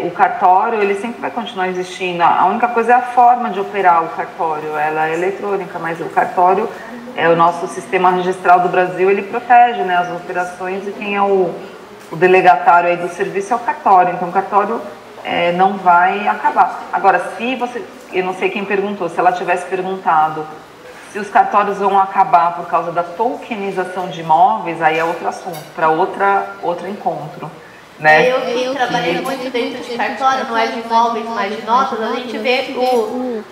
O cartório, ele sempre vai continuar existindo. A única coisa é a forma de operar o cartório, ela é eletrônica, mas o cartório o nosso sistema registral do Brasil, ele protege, né, as operações, e quem é o delegatário aí do serviço é o cartório. Então o cartório não vai acabar. Agora, se você, eu não sei quem perguntou, se ela tivesse perguntado se os cartórios vão acabar por causa da tokenização de imóveis, aí é outro assunto, para outro encontro. Né? Eu trabalhei muito dentro de cartório, não é de imóveis, mas de notas, a gente vê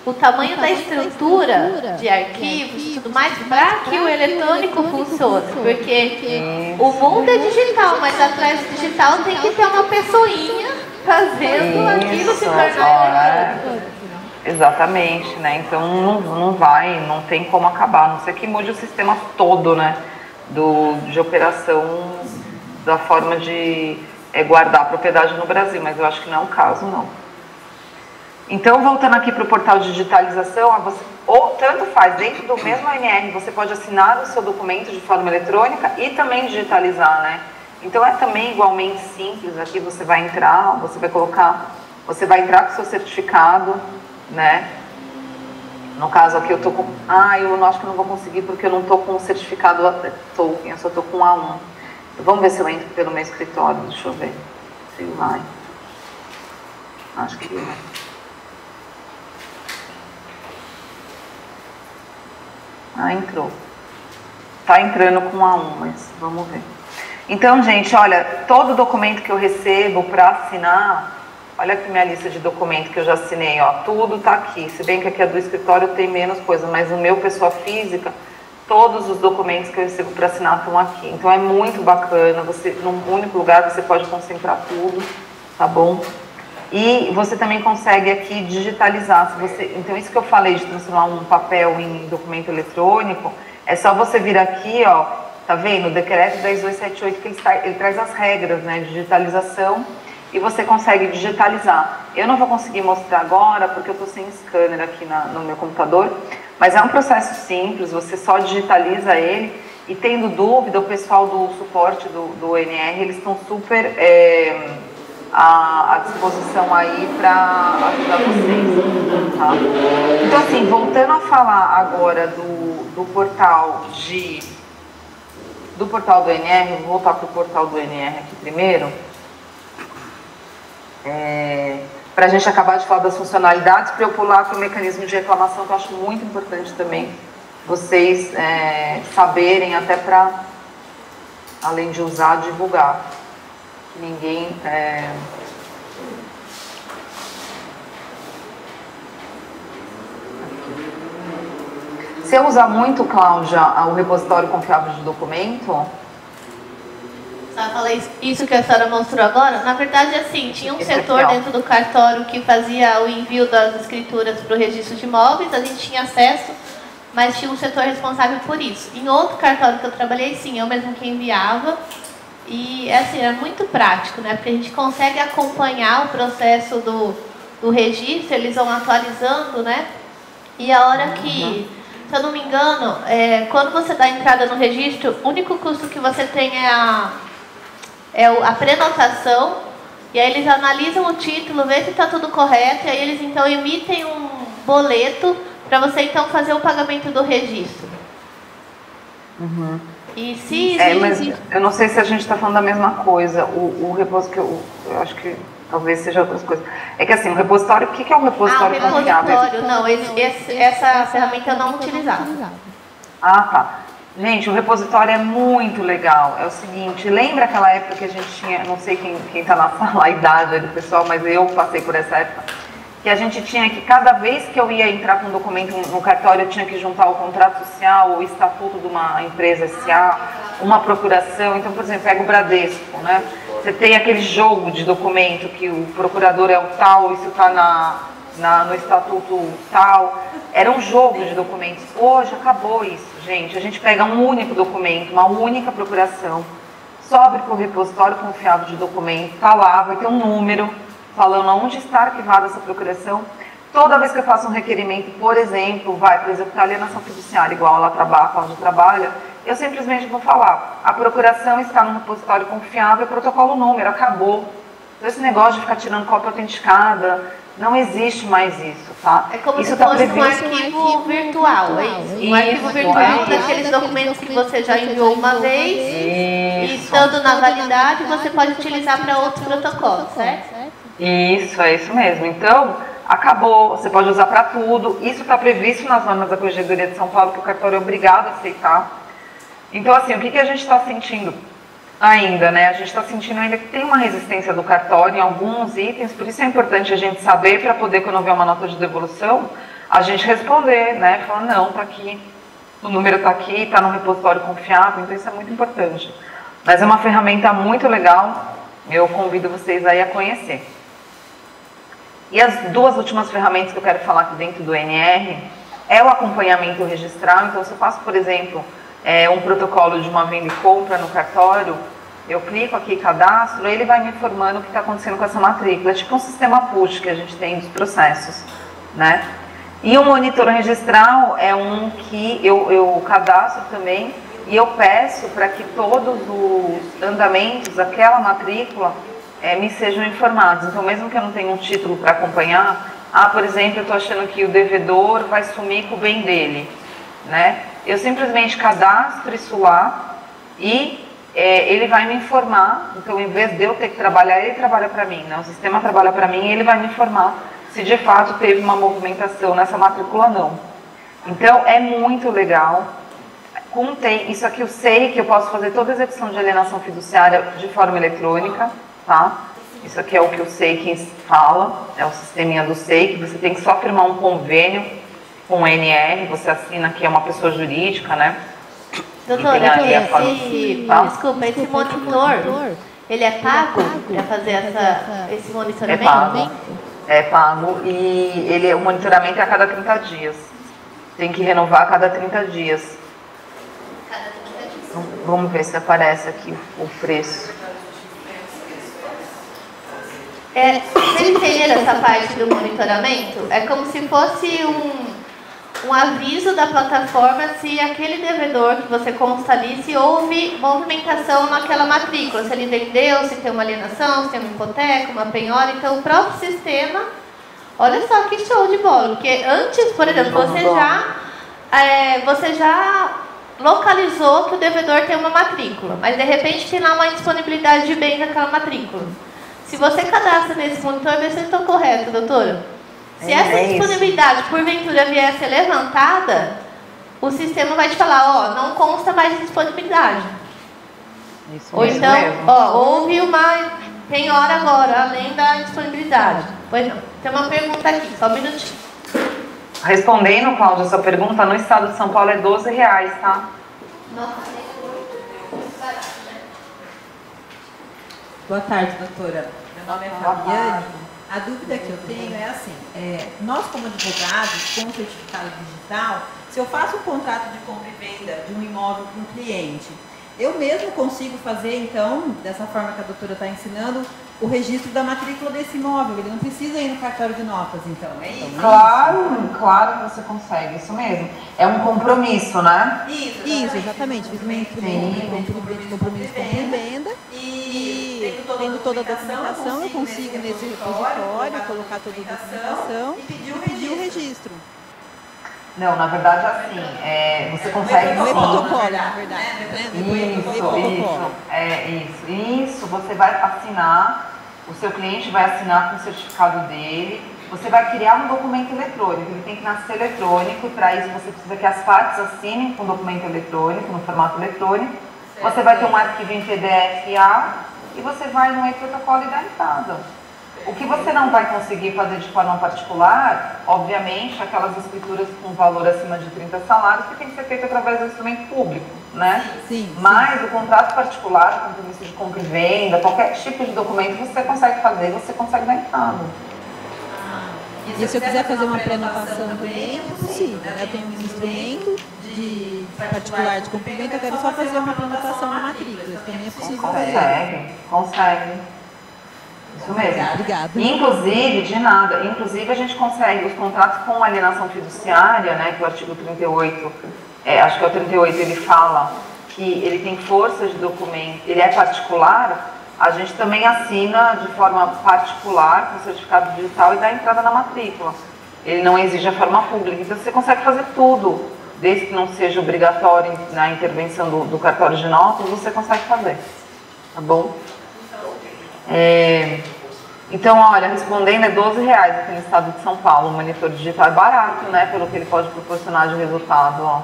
o tamanho da estrutura de arquivos e tudo mais para que o eletrônico funcione, porque o mundo é digital, mas atrás do digital tem que ter uma pessoinha fazendo aquilo se tornar eletrônico. Exatamente, né? Então não tem como acabar, a não ser que mude o sistema todo, né? De operação, da forma de guardar a propriedade no Brasil, mas eu acho que não é o caso, não. Então, voltando aqui para o portal de digitalização, ou tanto faz, dentro do mesmo ANR, você pode assinar o seu documento de forma eletrônica e também digitalizar, né? Então, é também igualmente simples. Aqui você vai entrar, você vai entrar com o seu certificado, né? No caso aqui eu tô com... eu acho que não vou conseguir porque eu não tô com o certificado Token, eu só tô com A1. Vamos ver se eu entro pelo meu escritório, deixa eu ver se vai. Acho que vai. Entrou. Tá entrando com A1, mas vamos ver. Então, gente, olha, todo documento que eu recebo para assinar, olha aqui minha lista de documentos que eu já assinei, ó, tudo tá aqui. Se bem que aqui é do escritório tem menos coisa, mas no meu pessoa física, todos os documentos que eu recebo para assinar estão aqui. Então é muito bacana, num único lugar você pode concentrar tudo, tá bom? E você também consegue aqui digitalizar. Então isso que eu falei de transformar um papel em documento eletrônico, é só você vir aqui, ó, tá vendo? O decreto 10278, que ele traz as regras, né, de digitalização. e você consegue digitalizar. Eu não vou conseguir mostrar agora porque eu estou sem scanner aqui no meu computador, mas é um processo simples, você só digitaliza ele e tendo dúvida, o pessoal do suporte do ONR, eles estão super à disposição aí para ajudar vocês. Tá? Então assim, voltando a falar agora do portal do ONR, vou voltar para o portal do ONR aqui primeiro. Para a gente acabar de falar das funcionalidades, para eu pular para o mecanismo de reclamação, que eu acho muito importante também vocês saberem, até para, além de usar, divulgar. Que ninguém... Se eu usar muito, Cláudia, o repositório confiável de documento... Só falei isso que a senhora mostrou agora. Na verdade, assim, tinha um setor dentro do cartório que fazia o envio das escrituras para o registro de imóveis, a gente tinha acesso, mas tinha um setor responsável por isso. Em outro cartório que eu trabalhei, sim, eu mesmo que enviava. E, assim, é muito prático, né? Porque a gente consegue acompanhar o processo do registro, eles vão atualizando, né? E a hora que, se eu não me engano, quando você dá entrada no registro, o único custo que você tem é a prenotação, e aí eles analisam o título, vê se está tudo correto, e aí eles então emitem um boleto para você então fazer o pagamento do registro. Uhum. E se mas eu não sei se a gente está falando da mesma coisa. O repositório, que eu acho que talvez seja outras coisas. É que assim, o repositório, o que é um repositório confiável? Não, essa ferramenta eu não utilizava. Ah, tá. Gente, o repositório é muito legal. É o seguinte, lembra aquela época que a gente tinha, não sei quem tá na sala, a idade aí do pessoal, mas eu passei por essa época, que a gente tinha que, cada vez que eu ia entrar com um documento no cartório, eu tinha que juntar o contrato social, o estatuto de uma empresa SA, uma procuração. Então, por exemplo, pega o Bradesco, né? Você tem aquele jogo de documento que o procurador é o tal, isso está no estatuto tal. Era um jogo de documentos. Hoje acabou isso, gente. A gente pega um único documento, uma única procuração, sobe para o repositório confiável de documento, está lá, vai ter um número falando onde está arquivada essa procuração. Toda vez que eu faço um requerimento, por exemplo, vai para executar alienação fiduciária, igual ela trabalha, a Cláudia trabalha, eu simplesmente vou falar, a procuração está no repositório confiável, protocolo número, acabou. Então, esse negócio de ficar tirando cópia autenticada, não existe mais isso, tá? É como isso se fosse um arquivo virtual, é isso? Um arquivo virtual daqueles documentos que você já enviou uma vez, e estando na validade, você pode utilizar para outros protocolos, certo? Isso, é isso mesmo. Então, acabou, você pode usar para tudo. Isso está previsto nas normas da Corregedoria de São Paulo, que o cartório é obrigado a aceitar. Então, assim, o que a gente está sentindo ainda, né? A gente está sentindo ainda que tem uma resistência do cartório em alguns itens, por isso é importante a gente saber, para poder, quando houver uma nota de devolução, a gente responder, né? Falar, não, está aqui, o número está aqui, está no repositório confiável, então isso é muito importante. Mas é uma ferramenta muito legal, eu convido vocês aí a conhecer. E as duas últimas ferramentas que eu quero falar aqui dentro do NR é o acompanhamento registral. Então, se eu faço, por exemplo, um protocolo de uma venda e compra no cartório, eu clico aqui em cadastro, ele vai me informando o que está acontecendo com essa matrícula. É tipo um sistema push que a gente tem dos processos, né? E o monitor registral é um que eu cadastro também e eu peço para que todos os andamentos daquela matrícula me sejam informados. Então, mesmo que eu não tenha um título para acompanhar, por exemplo, eu estou achando que o devedor vai sumir com o bem dele, né? Eu simplesmente cadastro isso lá e ele vai me informar. Então, em vez de eu ter que trabalhar, ele trabalha para mim, né? O sistema trabalha para mim e ele vai me informar se de fato teve uma movimentação nessa matrícula ou não. Então, é muito legal. Isso aqui eu sei que eu posso fazer toda a execução de alienação fiduciária de forma eletrônica, tá? Isso aqui é o que eu sei que fala, é o sisteminha do SEI, que você tem que só firmar um convênio com o NR, você assina que é uma pessoa jurídica, né? Doutora, desculpa, esse monitor, ele é pago para fazer esse monitoramento? É pago e o monitoramento é a cada 30 dias. Tem que renovar a cada 30 dias. Então, vamos ver se aparece aqui o preço. Vocês entenderam essa parte do monitoramento? É como se fosse um aviso da plataforma se aquele devedor que você consta ali, se houve movimentação naquela matrícula, se ele vendeu, se tem uma alienação, se tem uma hipoteca, uma penhora. Então o próprio sistema, olha só que show de bola, porque antes, por exemplo, você já localizou que o devedor tem uma matrícula, mas de repente tem lá uma disponibilidade de bens naquela matrícula. Se você cadastra nesse monitor, vê se eu estou correto, doutora. Se essa disponibilidade, porventura, vier a ser levantada, o sistema vai te falar, ó, não consta mais de disponibilidade. Isso ou mesmo, então, ó, houve uma penhora agora, além da disponibilidade. Pois não. Tem uma pergunta aqui, só um minutinho. Respondendo, Cláudia, a sua pergunta, no estado de São Paulo é R$12, tá? Nossa, Boa tarde, doutora. Meu nome é Fabiane. A dúvida que eu tenho é assim, nós como advogados, com o certificado digital, se eu faço um contrato de compra e venda de um imóvel com um cliente, eu mesmo consigo fazer, então, dessa forma que a doutora está ensinando, o registro da matrícula desse imóvel. Ele não precisa ir no cartório de notas, então, é isso? Claro que você consegue, isso mesmo. É um compromisso, né? Isso, exatamente. Fiz um instrumento de compromisso com a venda e tendo toda a documentação, eu consigo nesse repositório colocar toda a documentação e pedir o registro. Não, na verdade, assim, você consegue... No protocolo, na verdade. Isso. Você vai assinar, o seu cliente vai assinar com o certificado dele, você vai criar um documento eletrônico, ele tem que nascer eletrônico, e para isso você precisa que as partes assinem com documento eletrônico, no formato eletrônico, você vai ter um arquivo em PDF-A e você vai no e-protocolo e dá entrada. O que você não vai conseguir fazer de forma particular, obviamente, aquelas escrituras com valor acima de 30 salários, que tem que ser feito através do instrumento público, né? Sim. Mas o contrato particular, o compromisso de compra e venda, qualquer tipo de documento você consegue fazer, você consegue dar entrada. E se eu quiser fazer uma prenotação também, é possível, né? Eu tenho um instrumento de particular de compra e venda, eu quero só fazer uma prenotação na matrícula, isso também é possível fazer. Consegue. Isso mesmo. Obrigada. Inclusive a gente consegue os contratos com alienação fiduciária, né, que o artigo 38, acho que é o 38, ele fala que ele tem força de documento, ele é particular, a gente também assina de forma particular com certificado digital e dá entrada na matrícula. Ele não exige a forma pública, então você consegue fazer tudo, desde que não seja obrigatório na intervenção do cartório de notas, você consegue fazer, tá bom? Então, olha, respondendo, é R$12 aqui no estado de São Paulo. O monitor digital é barato, né? Pelo que ele pode proporcionar de resultado, ó.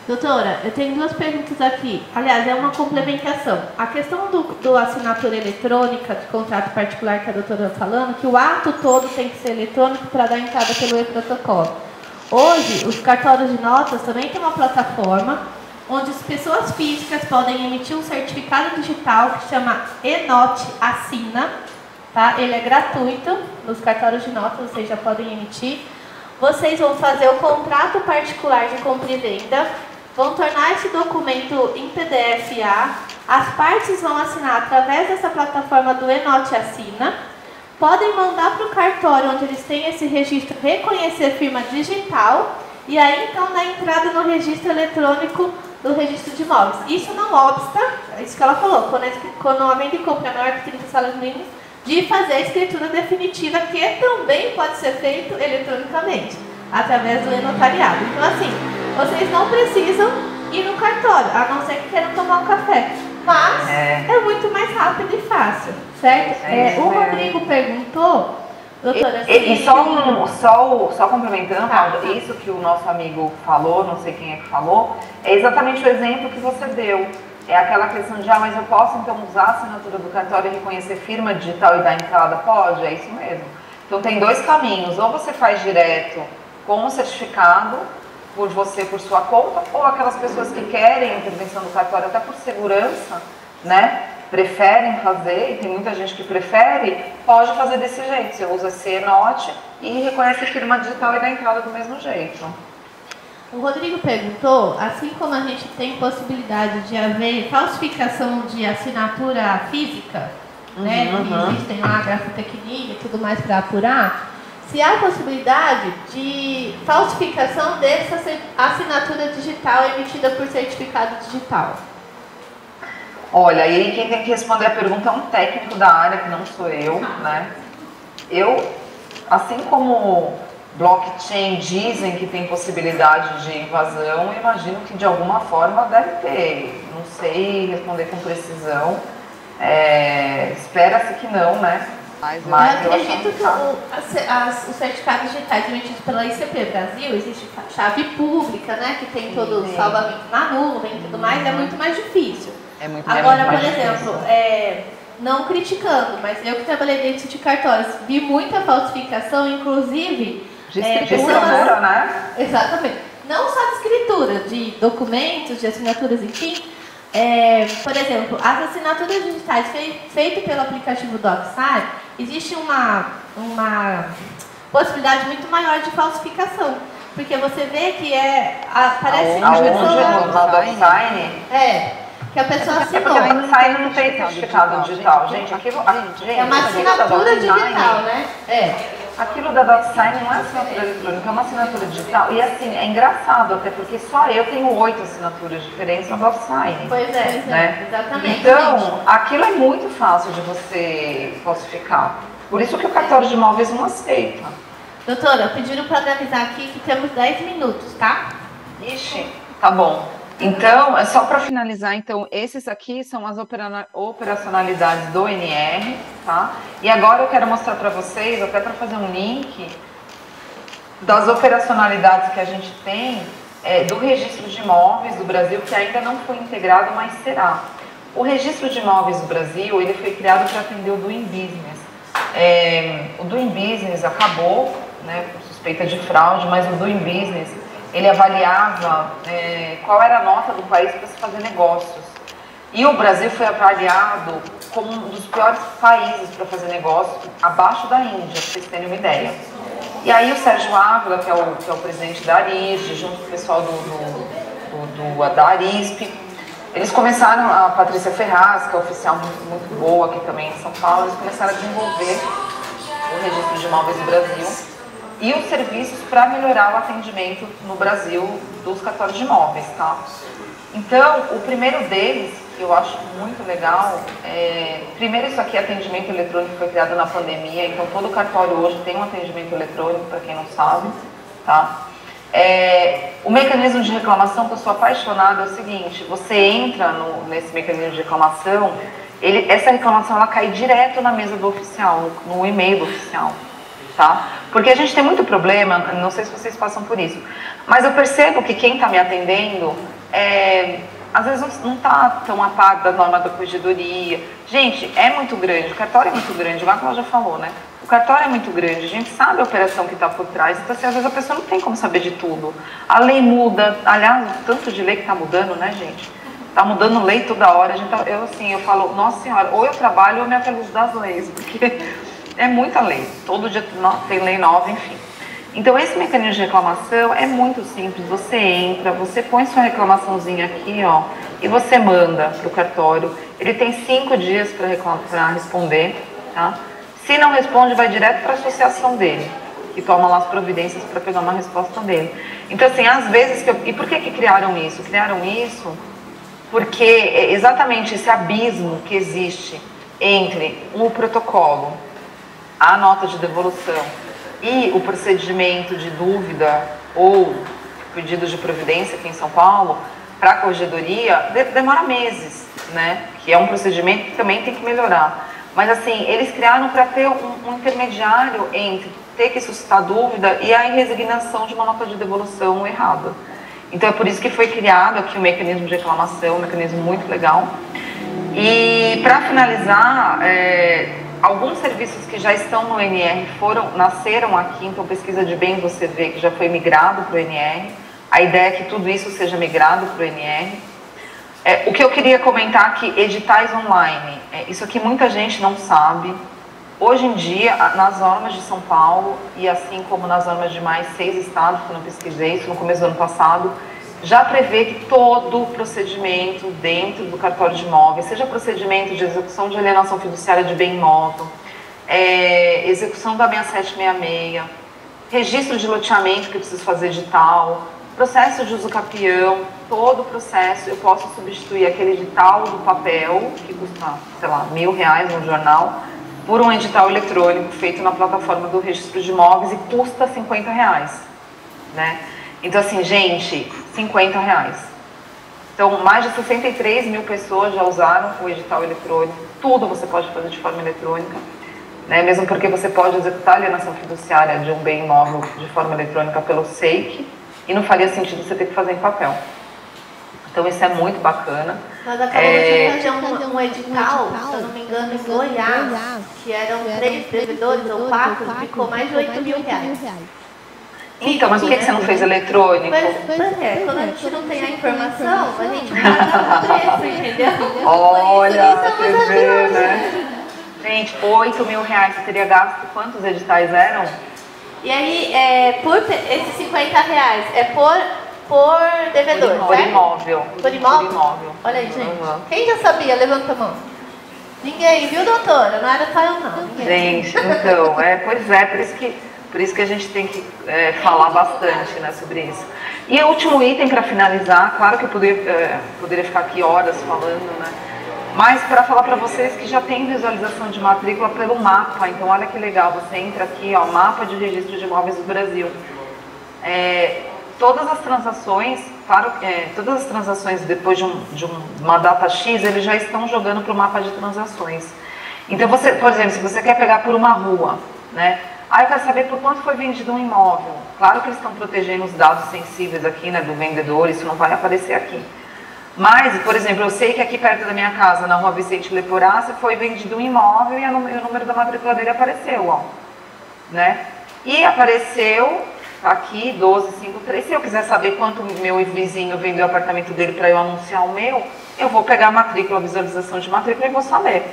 Doutora, eu tenho duas perguntas aqui. Aliás, é uma complementação. A questão do assinatura eletrônica de contrato particular que a doutora está falando, que o ato todo tem que ser eletrônico para dar entrada pelo e-protocolo. Hoje, os cartórios de notas também têm uma plataforma onde as pessoas físicas podem emitir um certificado digital que chama eNote Assina, tá? Ele é gratuito, nos cartórios de notas vocês já podem emitir. Vocês vão fazer o contrato particular de compra e venda, vão tornar esse documento em PDF-A, as partes vão assinar através dessa plataforma do eNote Assina, podem mandar para o cartório onde eles têm esse registro reconhecer firma digital e aí então dá entrada no registro eletrônico do registro de imóveis. Isso não obsta, é isso que ela falou, quando a venda e compra é maior que 30 salários mínimos, de fazer a escritura definitiva, que também pode ser feito eletronicamente, através do e-notariado. Então, assim, vocês não precisam ir no cartório, a não ser que queiram tomar um café. Mas é muito mais rápido e fácil, certo? O Rodrigo perguntou, doutora... Só complementando, isso que o nosso amigo falou, não sei quem é que falou, é exatamente o exemplo que você deu. É aquela questão de, mas eu posso então usar a assinatura do cartório e reconhecer firma digital e dar entrada? Pode, é isso mesmo. Então tem dois caminhos, ou você faz direto com o certificado, por sua conta, ou aquelas pessoas que querem a intervenção do cartório até por segurança, né, preferem fazer, e tem muita gente que prefere, pode fazer desse jeito, você usa esse eNote e reconhece firma digital e dá entrada do mesmo jeito. O Rodrigo perguntou, assim como a gente tem possibilidade de haver falsificação de assinatura física, né? Que existem lá grafotecnia e tudo mais para apurar, se há possibilidade de falsificação dessa assinatura digital emitida por certificado digital. Olha, e aí quem tem que responder a pergunta é um técnico da área, que não sou eu, né? Eu, assim como blockchain dizem que tem possibilidade de invasão, eu imagino que de alguma forma deve ter. Não sei responder com precisão. Espera-se que não, né? Mas eu acredito que os certificados digitais emitidos pela ICP Brasil, existe chave pública, né? Que tem todo o salvamento na nuvem e tudo mais, é muito mais difícil. Agora, por exemplo, não criticando, mas eu que trabalhei dentro de cartórios, vi muita falsificação, inclusive de escritura, né? Exatamente. Não só de escritura, de documentos, de assinaturas, enfim. Por exemplo, as assinaturas digitais feitas pelo aplicativo DocSign, existe uma possibilidade muito maior de falsificação. Porque você vê que parece que a pessoa... que a pessoa assinou. Porque o DocSign não tem certificado digital. Gente, é uma assinatura digital, né? Aquilo da DocSign não é assinatura eletrônica, é uma assinatura digital. E assim, é engraçado, até porque só eu tenho 8 assinaturas diferentes no DocSign. Pois é, né? Exatamente. Então, aquilo é muito fácil de você falsificar. Por isso que o cartório de imóveis não aceita. Doutora, pediram para avisar aqui que temos 10 minutos, tá? Ixi, tá bom. Então, é só para finalizar, então, esses aqui são as operacionalidades do NR, tá? E agora eu quero mostrar para vocês, até para fazer um link, das operacionalidades que a gente tem do registro de imóveis do Brasil, que ainda não foi integrado, mas será. O registro de imóveis do Brasil, ele foi criado para atender o Doing Business. O Doing Business acabou, né, por suspeita de fraude, mas o Doing Business, ele avaliava qual era a nota do país para se fazer negócios. E o Brasil foi avaliado como um dos piores países para fazer negócio, abaixo da Índia, para vocês terem uma ideia. E aí o Sérgio Ávila, que é o presidente da ARISD, junto com o pessoal da ARISP, eles começaram, a Patrícia Ferraz, que é oficial muito boa aqui também em São Paulo, eles começaram a desenvolver o registro de imóveis do Brasil e os serviços para melhorar o atendimento no Brasil dos cartórios de imóveis, tá? Então, o primeiro deles, que eu acho muito legal, primeiro isso aqui, atendimento eletrônico, foi criado na pandemia, então todo cartório hoje tem um atendimento eletrônico, para quem não sabe, tá? O mecanismo de reclamação, que eu sou apaixonada, é o seguinte: você entra nesse mecanismo de reclamação, essa reclamação ela cai direto na mesa do oficial, no e-mail do oficial. Tá? Porque a gente tem muito problema, não sei se vocês passam por isso, mas eu percebo que quem está me atendendo, às vezes não está tão a par da norma da corregedoria. Gente, é muito grande, o cartório é muito grande, igual a Cláudia falou, né? O cartório é muito grande, a gente sabe a operação que está por trás, então assim, às vezes a pessoa não tem como saber de tudo. A lei muda, aliás, o tanto de lei que está mudando, né, gente? Está mudando lei toda hora, eu falo, nossa senhora, ou eu trabalho ou eu me atualizo das leis, porque... é muita lei, todo dia tem lei nova, enfim. Então esse mecanismo de reclamação é muito simples, você entra, você põe sua reclamaçãozinha aqui, ó, e você manda para o cartório. Ele tem 5 dias para responder, tá? Se não responde, vai direto para a associação dele, que toma lá as providências para pegar uma resposta dele. Então assim, às vezes, e por que criaram isso? Criaram isso porque exatamente esse abismo que existe entre o protocolo, a nota de devolução e o procedimento de dúvida ou pedido de providência aqui em São Paulo para a corregedoria demora meses, né? Que é um procedimento que também tem que melhorar. Mas assim, eles criaram para ter um intermediário entre ter que suscitar dúvida e a resignação de uma nota de devolução errada. Então é por isso que foi criado aqui o mecanismo de reclamação, um mecanismo muito legal. E para finalizar, alguns serviços que já estão no NR nasceram aqui, então pesquisa de bem você vê que já foi migrado para o NR. A ideia é que tudo isso seja migrado para o NR. O que eu queria comentar aqui, editais online. Isso aqui muita gente não sabe. Hoje em dia, nas normas de São Paulo, e assim como nas normas de mais 6 estados, que eu não pesquisei isso no começo do ano passado, já prevê que todo o procedimento dentro do cartório de imóveis, seja procedimento de execução de alienação fiduciária de bem imóvel, execução da 6766, registro de loteamento que eu preciso fazer edital, processo de uso capião, todo o processo eu posso substituir aquele edital do papel, que custa, sei lá, R$1.000 no jornal, por um edital eletrônico feito na plataforma do registro de imóveis e custa R$50, né? Então assim, gente, R$50. Então mais de 63 mil pessoas já usaram o edital eletrônico, tudo você pode fazer de forma eletrônica, né? Mesmo porque você pode executar a alienação fiduciária de um bem imóvel de forma eletrônica pelo SEIC e não faria sentido você ter que fazer em papel. Então isso é muito bacana. Nós acabamos de fazer um edital, se eu não me engano, em Goiás, que eram 3 devedores ou 4, ficou mais de R$8.000. Então, mas por que você não fez eletrônico? Quando a gente não tem a informação, a gente paga o preço, entendeu? Olha, você vê, né? Gente, R$8.000 você teria gasto, quantos editais eram? E aí, por esses R$50 é por devedor, por certo? Imóvel. Por imóvel? Por imóvel. Olha aí, gente. Quem já sabia? Levanta a mão. Ninguém, viu, doutora? Não era só eu, não. Ninguém. Gente, então, pois é, por isso que a gente tem que falar bastante, né, sobre isso. E o último item para finalizar, claro que eu poderia ficar aqui horas falando, né? Mas para falar para vocês que já tem visualização de matrícula pelo mapa, então olha que legal, você entra aqui, ó, mapa de registro de imóveis do Brasil. Todas as transações, todas as transações depois de uma data X, eles já estão jogando para o mapa de transações. Então você, por exemplo, se você quer pegar por uma rua, né? Eu quero saber por quanto foi vendido um imóvel. Claro que eles estão protegendo os dados sensíveis aqui, né, do vendedor, isso não vai aparecer aqui. Mas, por exemplo, eu sei que aqui perto da minha casa, na rua Vicente Leporassi, foi vendido um imóvel e o número da matrícula dele apareceu, ó. Né? E apareceu aqui, 1253, se eu quiser saber quanto o meu vizinho vendeu o apartamento dele para eu anunciar o meu, eu vou pegar a matrícula, a visualização de matrícula e vou saber.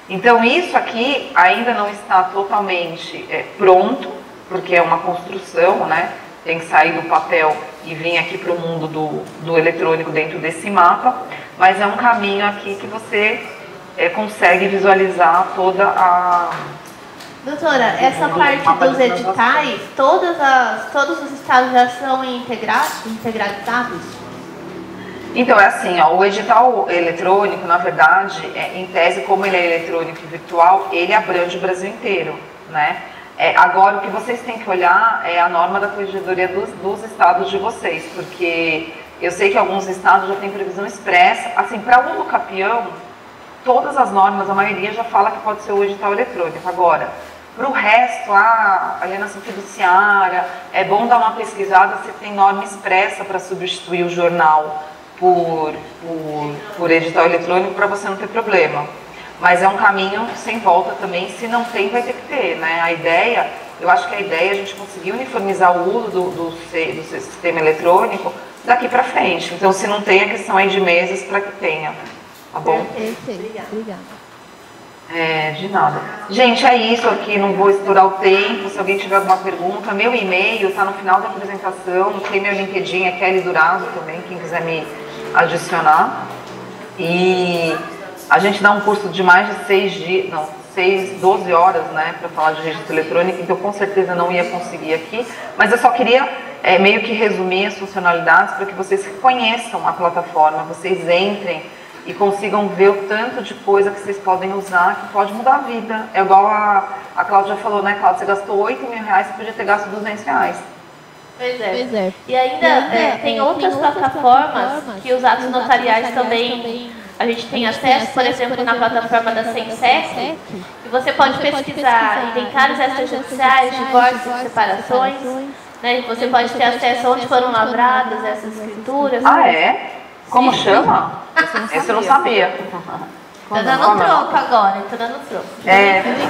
Então isso aqui ainda não está totalmente pronto, porque é uma construção, né? Tem que sair do papel e vir aqui para o mundo do eletrônico dentro desse mapa, mas é um caminho aqui que você consegue visualizar toda a... Doutora, essa parte dos editais, todos os estados já são integralizados? Então, é assim, ó, o edital eletrônico, na verdade, em tese, como ele é eletrônico e virtual, ele abrange o Brasil inteiro, né? Agora, o que vocês têm que olhar é a norma da corregedoria dos estados de vocês, porque eu sei que alguns estados já têm previsão expressa. Assim, para uso capião, todas as normas, a maioria já fala que pode ser o edital eletrônico. Agora, para o resto, a alienação fiduciária, é bom dar uma pesquisada se tem norma expressa para substituir o jornal por edital eletrônico, para você não ter problema. Mas é um caminho sem volta também, se não tem, vai ter que ter, né? A ideia, eu acho que a ideia é a gente conseguir uniformizar o uso do sistema eletrônico daqui para frente. Então, se não tem, a questão aí de meses para que tenha, tá bom? Obrigada. De nada. Gente, é isso aqui, não vou estourar o tempo. Se alguém tiver alguma pergunta, meu e-mail está no final da apresentação, tem meu LinkedIn, é Kelly Durazo também, quem quiser me adicionar. E a gente dá um curso de mais de 12 horas, né, para falar de registro eletrônico, então com certeza não ia conseguir aqui, mas eu só queria meio que resumir as funcionalidades para que vocês conheçam a plataforma, vocês entrem e consigam ver o tanto de coisa que vocês podem usar, que pode mudar a vida. É igual a Cláudia falou, né, Cláudia? Você gastou R$8.000, você podia ter gasto R$200. Pois é. E ainda tem outras plataformas que os atos notariais também a gente tem acesso, por exemplo, na plataforma da SENSEC, e você pode pesquisar inventários extrajudiciais, divórcios, separações, né? Você pode ter acesso a onde foram lavradas essas escrituras. Ah, é? Como chama? Esse eu não sabia. Tô dando troco agora, tô dando troco.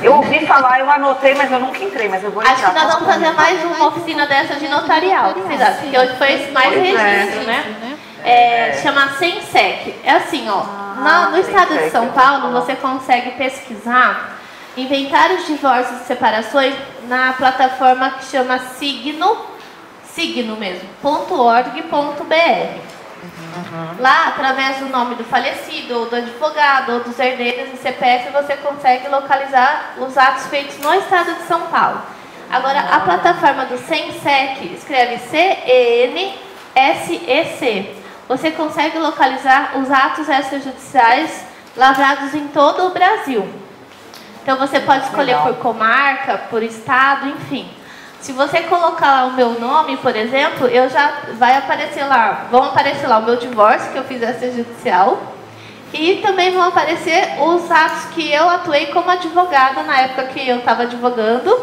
Eu ouvi falar, eu anotei, mas eu nunca entrei, mas eu vou entrar. Acho que nós vamos fazer mais uma oficina dessa de notarial, porque hoje foi mais registro, né? Chama SENSEC. É assim, ó, no estado de São Paulo, você consegue pesquisar inventários, divórcios e separações na plataforma que chama Signo, signo mesmo, .org.br. Lá, através do nome do falecido, ou do advogado, ou dos herdeiros e CPF, você consegue localizar os atos feitos no estado de São Paulo. Agora, a plataforma do CENSEC escreve CENSEC. Você consegue localizar os atos extrajudiciais lavrados em todo o Brasil. Então, você pode escolher por comarca, por estado, enfim. Se você colocar lá o meu nome, por exemplo, vão aparecer lá o meu divórcio, que eu fiz extrajudicial, e também vão aparecer os atos que eu atuei como advogada na época que eu estava advogando,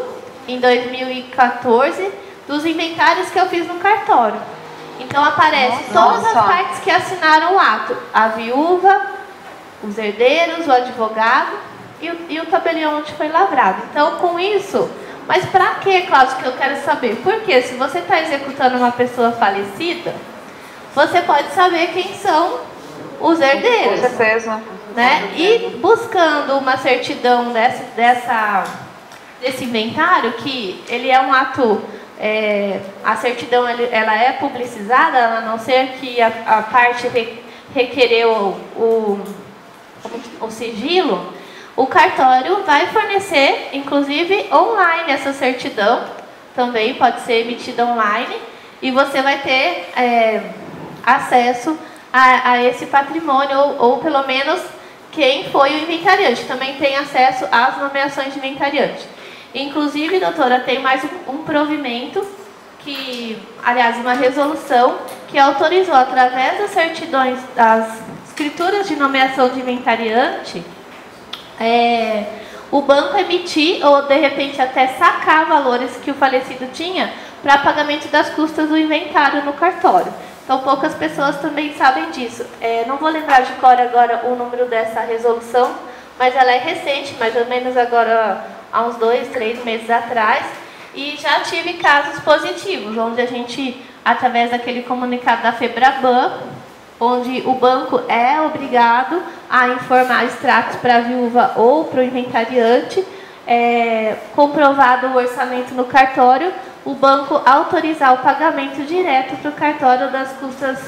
em 2014, dos inventários que eu fiz no cartório. Então aparece todas as partes que assinaram o ato, a viúva, os herdeiros, o advogado e o tabelião onde foi lavrado. Então, com isso... Mas para que, Cláudio, que eu quero saber? Porque se você está executando uma pessoa falecida, você pode saber quem são os herdeiros. Com certeza. Né? E buscando uma certidão desse inventário, que ele é um ato, a certidão ela é publicizada, a não ser que a parte requereu o sigilo. O cartório vai fornecer, inclusive, online essa certidão, também pode ser emitida online, e você vai ter acesso a esse patrimônio, ou pelo menos quem foi o inventariante. Também tem acesso às nomeações de inventariante. Inclusive, doutora, tem mais um provimento, aliás, uma resolução, que autorizou, através das certidões, das escrituras de nomeação de inventariante, o banco emitir ou de repente até sacar valores que o falecido tinha para pagamento das custas do inventário no cartório. Então poucas pessoas também sabem disso. Não vou lembrar de cor agora o número dessa resolução, mas ela é recente, mais ou menos agora há uns 2, 3 meses atrás, e já tive casos positivos, onde a gente, através daquele comunicado da FEBRABAN, onde o banco é obrigado a informar extratos para a viúva ou para o inventariante, comprovado o orçamento no cartório, o banco autorizar o pagamento direto para o cartório das custas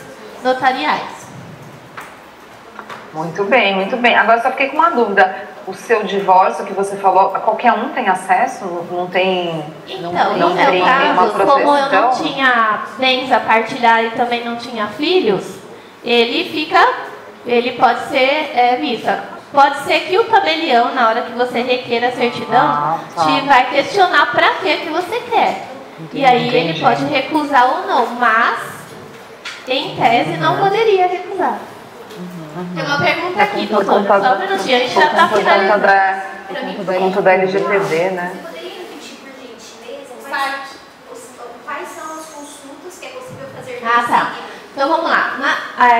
notariais. Muito bem, muito bem. Agora só fiquei com uma dúvida. O seu divórcio que você falou, qualquer um tem acesso? Não tem? Então, não tem caso, como eu não tinha bens a partilhar e também não tinha filhos, ele pode ser visto. Pode ser que o tabelião, na hora que você requer a certidão, te vai questionar para que você quer. E aí ele pode recusar ou não, mas em tese não poderia recusar. Tem uma pergunta aqui, doutora, só um minutinho, a gente já está finalizando. Conta da LGPD, né? Você poderia repetir, por gentileza, quais são as consultas que é possível fazer no Signo? Então vamos lá.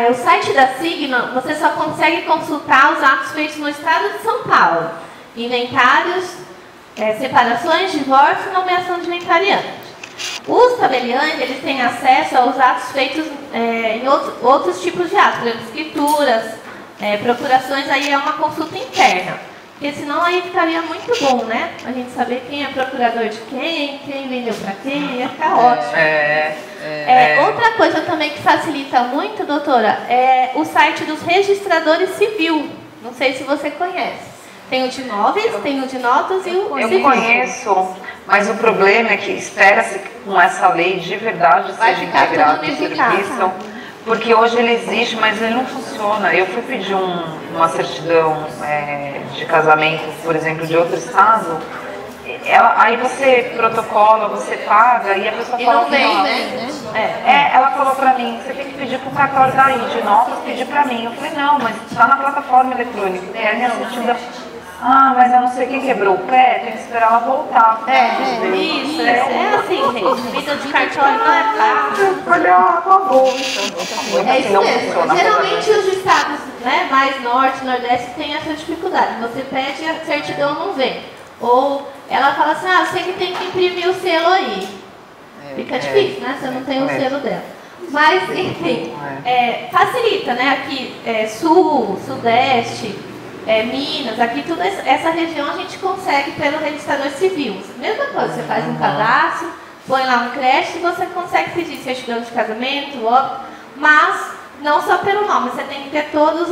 O site da Signo, você só consegue consultar os atos feitos no estado de São Paulo. Inventários, separações, divórcio e nomeação de inventariante. Os tabeliães, eles têm acesso aos atos feitos em outros tipos de atos, por exemplo, escrituras, procurações, aí é uma consulta interna. Porque senão aí ficaria muito bom, né? A gente saber quem é procurador de quem vendeu para quem, ia ficar ótimo. Outra coisa também que facilita muito, doutora, é o site dos registradores civil. Não sei se você conhece. Tem o de imóveis, tem o de notas e o civil. Eu conheço, mas o problema é que espera-se com essa lei de verdade seja integrado no serviço, porque hoje ele existe, mas ele não funciona. Eu fui pedir uma certidão de casamento, por exemplo, de outro estado, aí você protocola, você paga e a pessoa fala não vem, né? Ela falou pra mim, você tem que pedir pro cartório daí de Novos, pedir pra mim. Eu falei, não, mas tá na plataforma eletrônica, tem a minha certidão. Mas eu não sei quem quebrou o pé, tem que esperar ela voltar. Isso, assim, gente. Vida de cartório não é fácil. Olha, acabou. Então, isso mesmo. Geralmente os estados, né, mais norte, nordeste, tem essa dificuldade. Você pede, a certidão não vem. Ou ela fala assim, você que tem que imprimir o selo aí. Fica difícil, né? Você não tem o selo dela. Mas, enfim, facilita, né? Aqui, sul, sudeste, Minas, aqui toda essa região a gente consegue pelo registrador civil. Mesma coisa, você faz um cadastro, põe lá um crédito e você consegue pedir certidão de casamento, óbvio, mas não só pelo nome, você tem que ter todos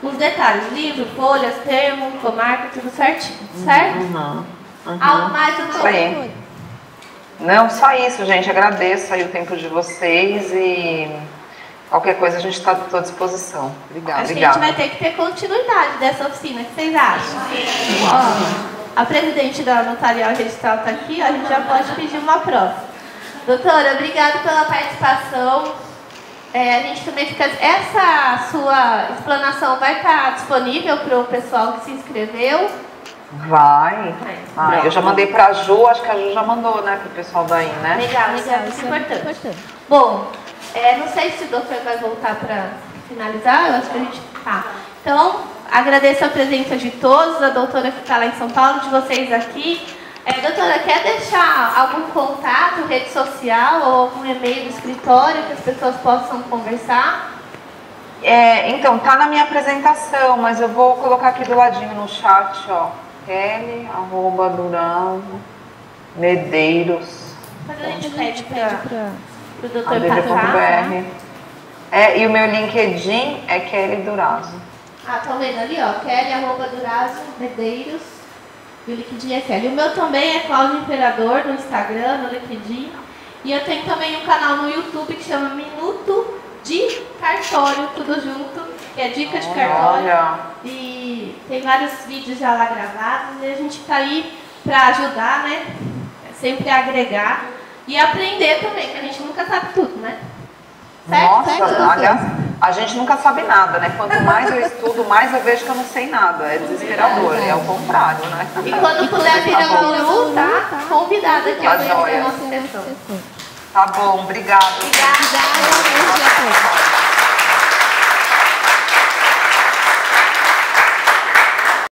os detalhes, livro, folhas, termo, comarca, tudo certinho, certo? Algo mais do que não, só isso, gente. Agradeço aí o tempo de vocês e qualquer coisa a gente está à sua disposição. Obrigada. Acho que a gente vai ter que ter continuidade dessa oficina. O que vocês acham? Ó, a presidente da Notarial Registral está aqui, ó, a gente já pode pedir uma próxima. Doutora, obrigada pela participação. A gente também fica... Essa sua explanação vai estar disponível para o pessoal que se inscreveu? Vai. Eu já mandei para a Ju, acho que a Ju já mandou, né, para o pessoal daí, né? Legal, isso é importante. Bom, não sei se o doutor vai voltar para finalizar, eu acho que a gente... Tá. Então, agradeço a presença de todos, a doutora que está lá em São Paulo, de vocês aqui. Doutora, quer deixar algum contato, rede social ou algum e-mail do escritório que as pessoas possam conversar? Então, tá na minha apresentação, mas eu vou colocar aqui do ladinho no chat, ó. Kelly@durazomedeiros. Mas a gente pede para o doutor passar. E o meu LinkedIn é Kelly Durazo. Estão vendo ali, ó, Kelly@durazomedeiros. E o LinkedIn é Kelly. O meu também é Cláudio Imperador no Instagram, no LinkedIn. E eu tenho também um canal no YouTube que chama Minuto de Cartório, tudo junto, que é dica de cartório. Olha. E tem vários vídeos já lá gravados e a gente está aí para ajudar, né? Sempre agregar e aprender também, que a gente nunca sabe tudo, né? Certo? Nossa, certo, aliás, a gente nunca sabe nada, né? Quanto mais eu estudo, mais eu vejo que eu não sei nada. É desesperador, é o contrário, né? E quando puder vir a Bauru, tá convidada aqui a conhecer a nossa sessão. Tá bom, obrigada. Obrigada.